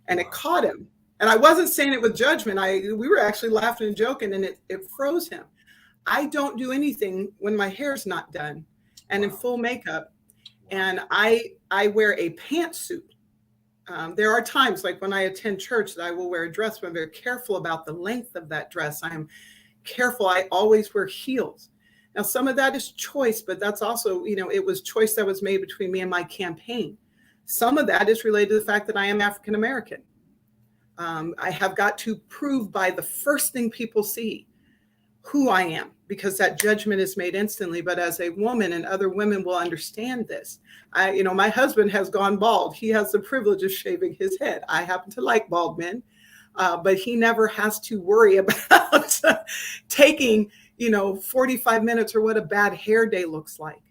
And it caught him. And I wasn't saying it with judgment. We were actually laughing and joking, and it froze him. I don't do anything when my hair's not done and in full makeup. And I wear a pantsuit. There are times, like when I attend church, that I will wear a dress, but I'm very careful about the length of that dress. I'm careful. I always wear heels. Now, some of that is choice, but that's also, you know, it was choice that was made between me and my campaign. Some of that is related to the fact that I am African American. I have got to prove by the first thing people see who I am, because that judgment is made instantly. But as a woman, and other women will understand this. My husband has gone bald. He has the privilege of shaving his head. I happen to like bald men, but he never has to worry about taking, 45 minutes or what a bad hair day looks like.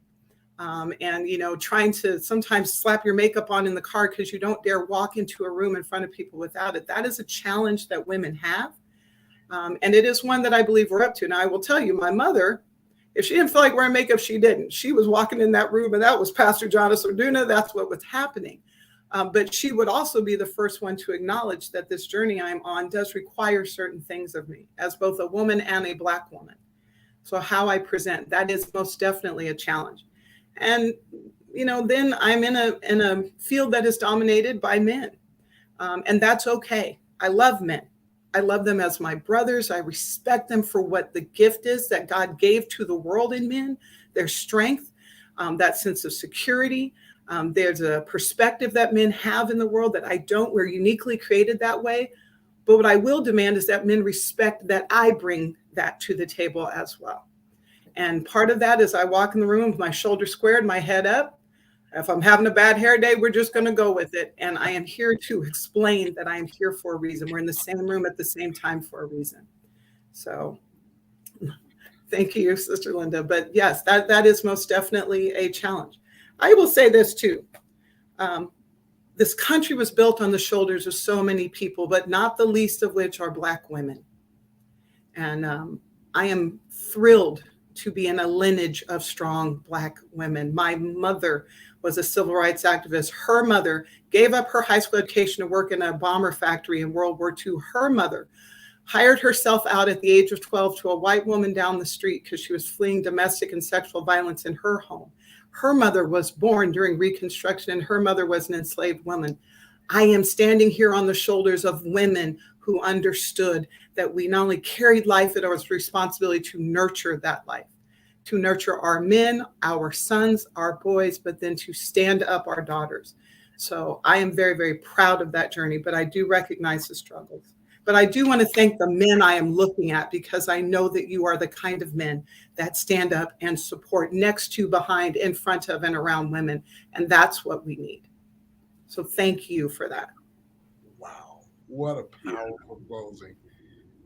And trying to sometimes slap your makeup on in the car because you don't dare walk into a room in front of people without it. That is a challenge that women have. And it is one that I believe we're up to. Now, I will tell you, my mother, if she didn't feel like wearing makeup, she didn't. She was walking in that room, and that was Pastor Jeanna Repass. That's what was happening. But she would also be the first one to acknowledge that this journey I'm on does require certain things of me as both a woman and a Black woman. So how I present, that is most definitely a challenge. And, then I'm in a field that is dominated by men. And that's okay. I love men. I love them as my brothers. I respect them for what the gift is that God gave to the world in men, their strength, that sense of security. There's a perspective that men have in the world that I don't. We're uniquely created that way. But what I will demand is that men respect that I bring that to the table as well. And part of that is I walk in the room with my shoulders squared, my head up. If I'm having a bad hair day, we're just going to go with it. And I am here to explain that I am here for a reason. We're in the same room at the same time for a reason. So thank you, Sister Linda. But yes, that is most definitely a challenge. I will say this too. This country was built on the shoulders of so many people, but not the least of which are Black women. And I am thrilled to be in a lineage of strong Black women. My mother was a civil rights activist. Her mother gave up her high school education to work in a bomber factory in World War II. Her mother hired herself out at the age of 12 to a white woman down the street because she was fleeing domestic and sexual violence in her home. Her mother was born during Reconstruction, and her mother was an enslaved woman. I am standing here on the shoulders of women who understood that we not only carried life, it was responsibility to nurture that life, to nurture our men, our sons, our boys, but then to stand up our daughters. So I am very, very proud of that journey, but I do recognize the struggles. But I do want to thank the men I am looking at, because I know that you are the kind of men that stand up and support next to, behind, in front of, and around women. And that's what we need. So thank you for that. Wow. What a powerful closing.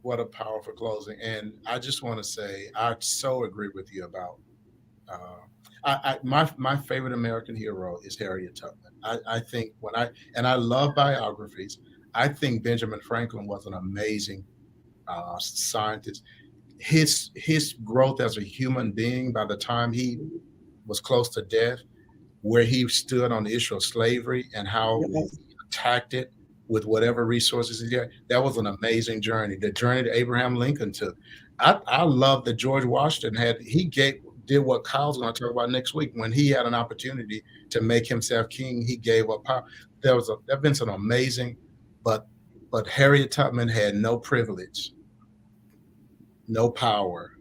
What a powerful closing. And I just want to say, I so agree with you about my favorite American hero is Harriet Tubman. I think I love biographies. I think Benjamin Franklin was an amazing scientist. His growth as a human being, by the time he was close to death, where he stood on the issue of slavery and how he attacked it with whatever resources he had, that was an amazing journey. The journey that Abraham Lincoln took. I love that George Washington did what Kyle's going to talk about next week. When he had an opportunity to make himself king, he gave up power. There've been some amazing, but Harriet Tubman had no privilege, no power,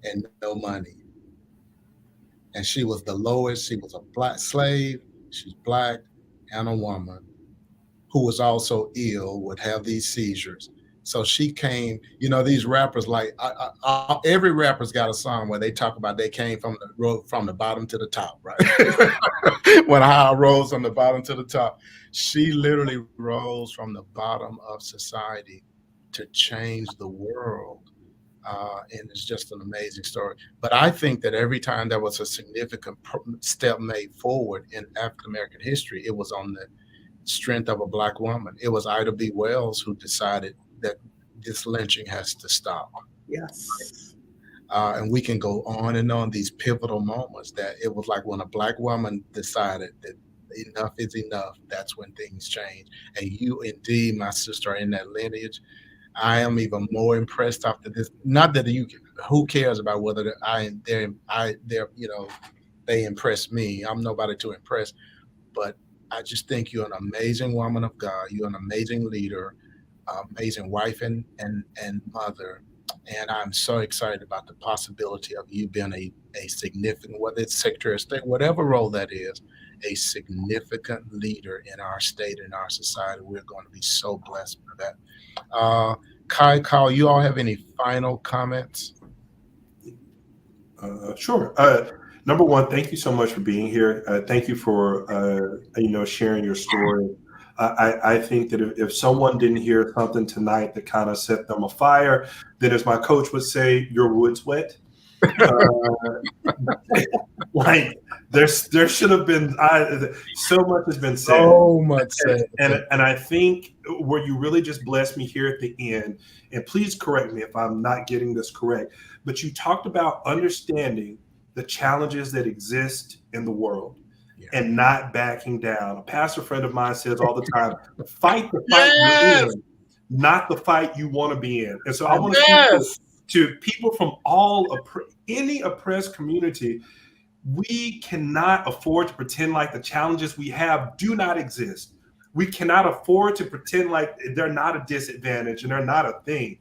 and no money. And she was the lowest. She was a Black slave. She's Black and a woman who was also ill, would have these seizures. So she came, these rappers, like every rapper's got a song where they talk about they came from the bottom to the top, right? When how I rose from the bottom to the top. She literally rose from the bottom of society to change the world. And it's just an amazing story. But I think that every time there was a significant step made forward in African American history, it was on the strength of a Black woman. It was Ida B. Wells who decided that this lynching has to stop. Yes. And we can go on and on, these pivotal moments that it was like when a Black woman decided that enough is enough, that's when things change. And you indeed, my sister, are in that lineage. I am even more impressed after this. Not that who cares about whether they impress me. I'm nobody to impress, but I just think you're an amazing woman of God. You're an amazing leader, amazing wife and mother. And I'm so excited about the possibility of you being a significant, whether it's Secretary of State, whatever role that is, a significant leader in our state, in our society. We're going to be so blessed for that. Kyle, you all have any final comments? Sure. Number one, thank you so much for being here. Thank you for sharing your story. I think that if someone didn't hear something tonight that kind of set them afire, then as my coach would say, your wood's wet. Like there should have been so much has been said. So much said. And I think where you really just blessed me here at the end, and please correct me if I'm not getting this correct, but you talked about understanding the challenges that exist in the world and not backing down. A pastor friend of mine says all the time, fight the fight you're in, not the fight you want to be in. And so I want to speak to people from any oppressed community. We cannot afford to pretend like the challenges we have do not exist. We cannot afford to pretend like they're not a disadvantage and they're not a thing.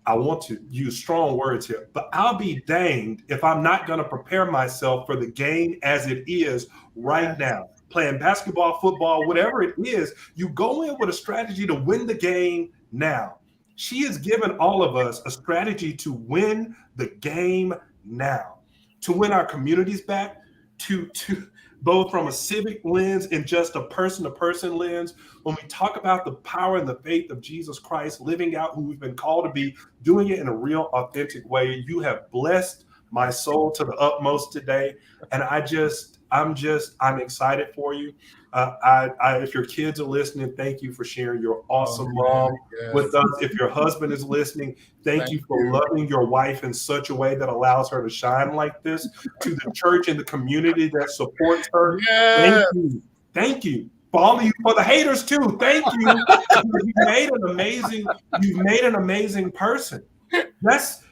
I want to use strong words here, but I'll be danged if I'm not going to prepare myself for the game as it is right now. Playing basketball, football, whatever it is, you go in with a strategy to win the game now. She has given all of us a strategy to win the game now, to win our communities back, to both from a civic lens and just a person-to-person lens. When we talk about the power and the faith of Jesus Christ, living out who we've been called to be, doing it in a real, authentic way, you have blessed my soul to the utmost today. And I'm excited for you. If your kids are listening, thank you for sharing your awesome mom with us. If your husband is listening, thank you for loving your wife in such a way that allows her to shine like this. To the church and the community that supports her, thank you. For all of you, for the haters too, thank you. You've made an amazing person. This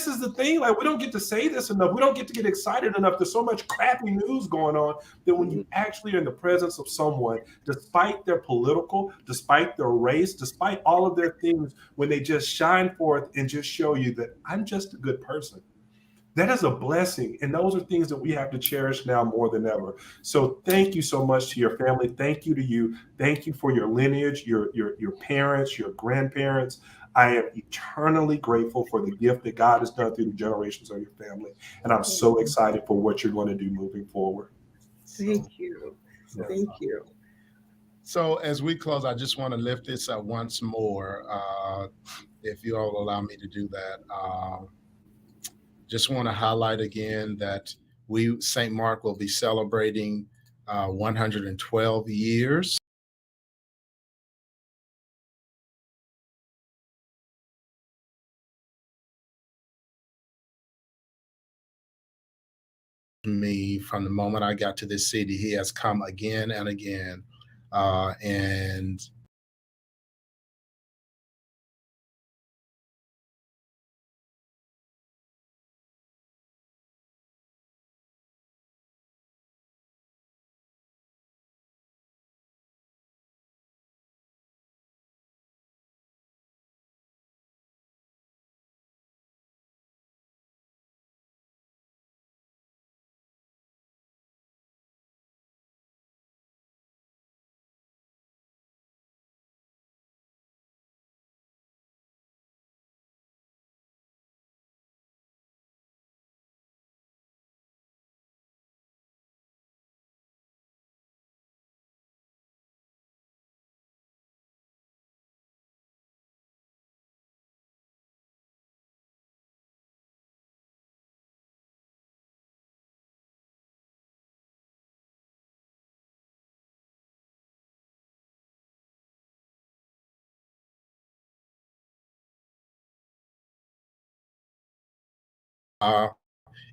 is the thing. Like, we don't get to say this enough. We don't get to get excited enough. There's so much crappy news going on that when you actually are in the presence of someone, despite their political, despite their race, despite all of their things, when they just shine forth and just show you that I'm just a good person, that is a blessing. And those are things that we have to cherish now more than ever. So thank you so much to your family. Thank you to you. Thank you for your lineage, your parents, your grandparents. I am eternally grateful for the gift that God has done through the generations of your family. And I'm so excited for what you're going to do moving forward. Thank you. Thank you. So as we close, I just want to lift this up once more, if you all allow me to do that. Just want to highlight again that St. Mark will be celebrating 112 years. Me from the moment I got to this city, he has come again and again, and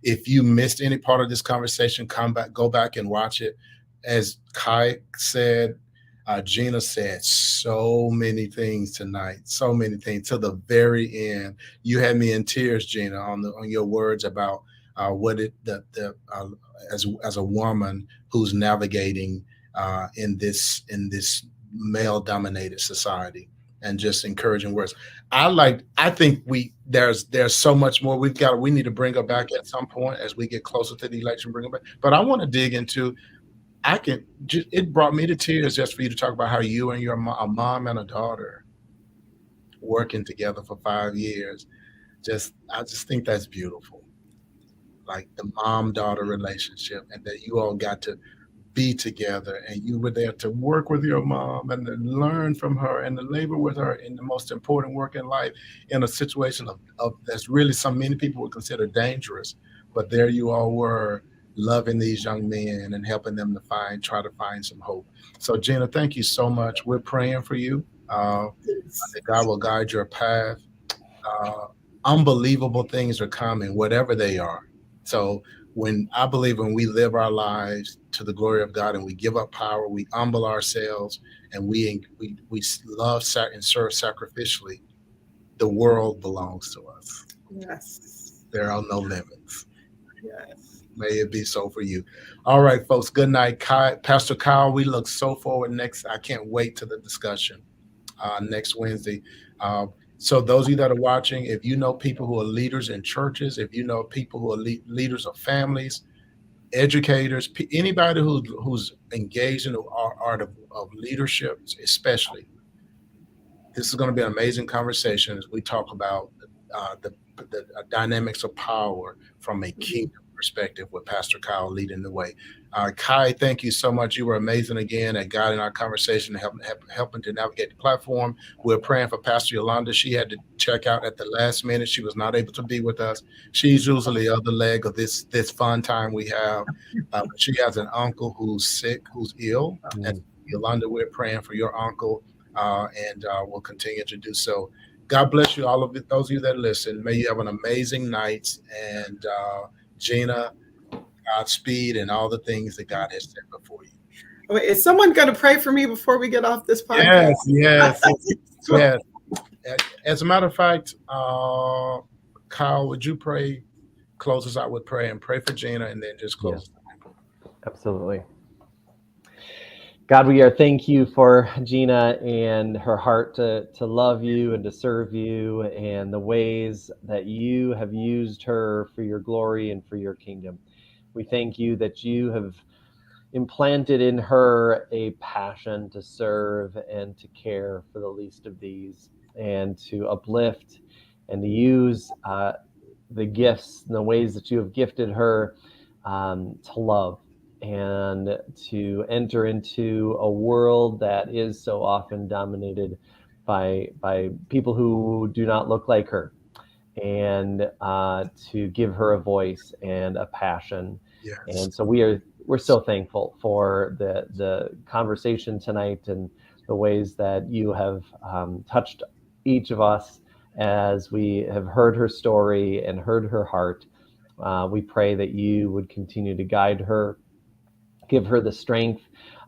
if you missed any part of this conversation, go back and watch it. As Kai said, Jeanna said so many things tonight, so many things to the very end. You had me in tears, Jeanna, on your words about as a woman who's navigating in this male-dominated society, and just encouraging words. I think there's so much more we need to bring her back at some point as we get closer to the election, bring her back. But I want to dig into, it brought me to tears just for you to talk about how you and a mom and a daughter working together for 5 years. I just think that's beautiful. like the mom-daughter relationship, and that you all got to be together, and you were there to work with your mom and to learn from her and to labor with her in the most important work in life, in a situation of that's really many people would consider dangerous, but there you all were, loving these young men and helping them to try to find some hope. So Jeanna, thank you so much. We're praying for you. That God will guide your path. Unbelievable things are coming, whatever they are. So I believe when we live our lives to the glory of God and we give up power, we humble ourselves, and we love and serve sacrificially, the world belongs to us. Yes. There are no limits. Yes. May it be so for you. All right, folks. Good night, Pastor Kyle. We look so forward I can't wait to the discussion next Wednesday. So those of you that are watching, if you know people who are leaders in churches, if you know people who are leaders of families, educators, anybody who's engaged in the art of leadership, especially, this is going to be an amazing conversation as we talk about the dynamics of power from a kingdom perspective with Pastor Kyle leading the way. Kai, thank you so much. You were amazing again at guiding our conversation and helping to navigate the platform. We're praying for Pastor Yolanda. She had to check out at the last minute. She was not able to be with us. She's usually the other leg of this fun time we have. She has an uncle who's sick, who's ill. And Yolanda, we're praying for your uncle, and we'll continue to do so. God bless you, all of those of you that listen. May you have an amazing night. And Jeanna, Godspeed, and all the things that God has set before you. Wait, is someone going to pray for me before we get off this podcast? Yes. As a matter of fact, Kyle, would you pray? Close us out with prayer and pray for Jeanna, and then just close. Yes. Absolutely. God, thank you for Jeanna and her heart to love you and to serve you, and the ways that you have used her for your glory and for your kingdom. We thank you that you have implanted in her a passion to serve and to care for the least of these, and to uplift and to use the gifts and the ways that you have gifted her to love and to enter into a world that is so often dominated by people who do not look like her, and to give her a voice and a passion. Yes. And so we're so thankful for the conversation tonight and the ways that you have touched each of us as we have heard her story and heard her heart. We pray that you would continue to guide her, give her the strength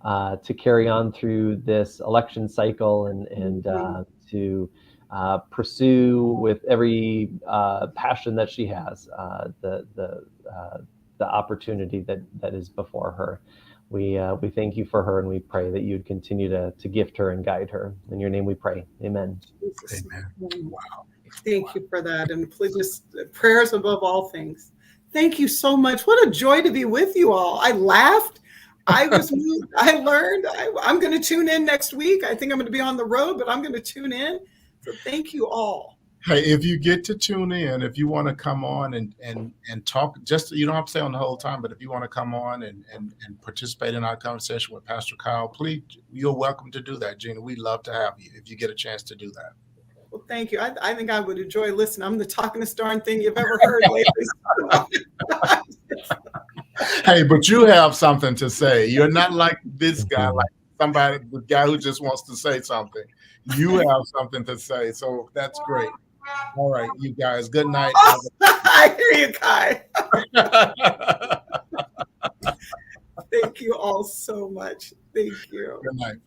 to carry on through this election cycle and to pursue with every passion that she has the opportunity that is before her. We thank you for her, and we pray that you'd continue to gift her and guide her. In your name we pray. Amen. Jesus. Amen. Wow. Thank you for that. And please, just prayers above all things. Thank you so much. What a joy to be with you all. I laughed. I was moved. I learned. I'm going to tune in next week. I think I'm going to be on the road, but I'm going to tune in. So thank you all. Hey, if you get to tune in, if you want to come on and talk, just, you don't have to stay on the whole time, but if you want to come on and participate in our conversation with Pastor Kyle, please, you're welcome to do that, Jeanna. We'd love to have you if you get a chance to do that. Well, thank you. I think I would enjoy listening. I'm the talkingest darn thing you've ever heard lately. Hey, but you have something to say. You're not like this guy, like the guy who just wants to say something. You have something to say, so that's great. All right, you guys, good night. I hear you, Kai. Thank you all so much. Thank you. Good night.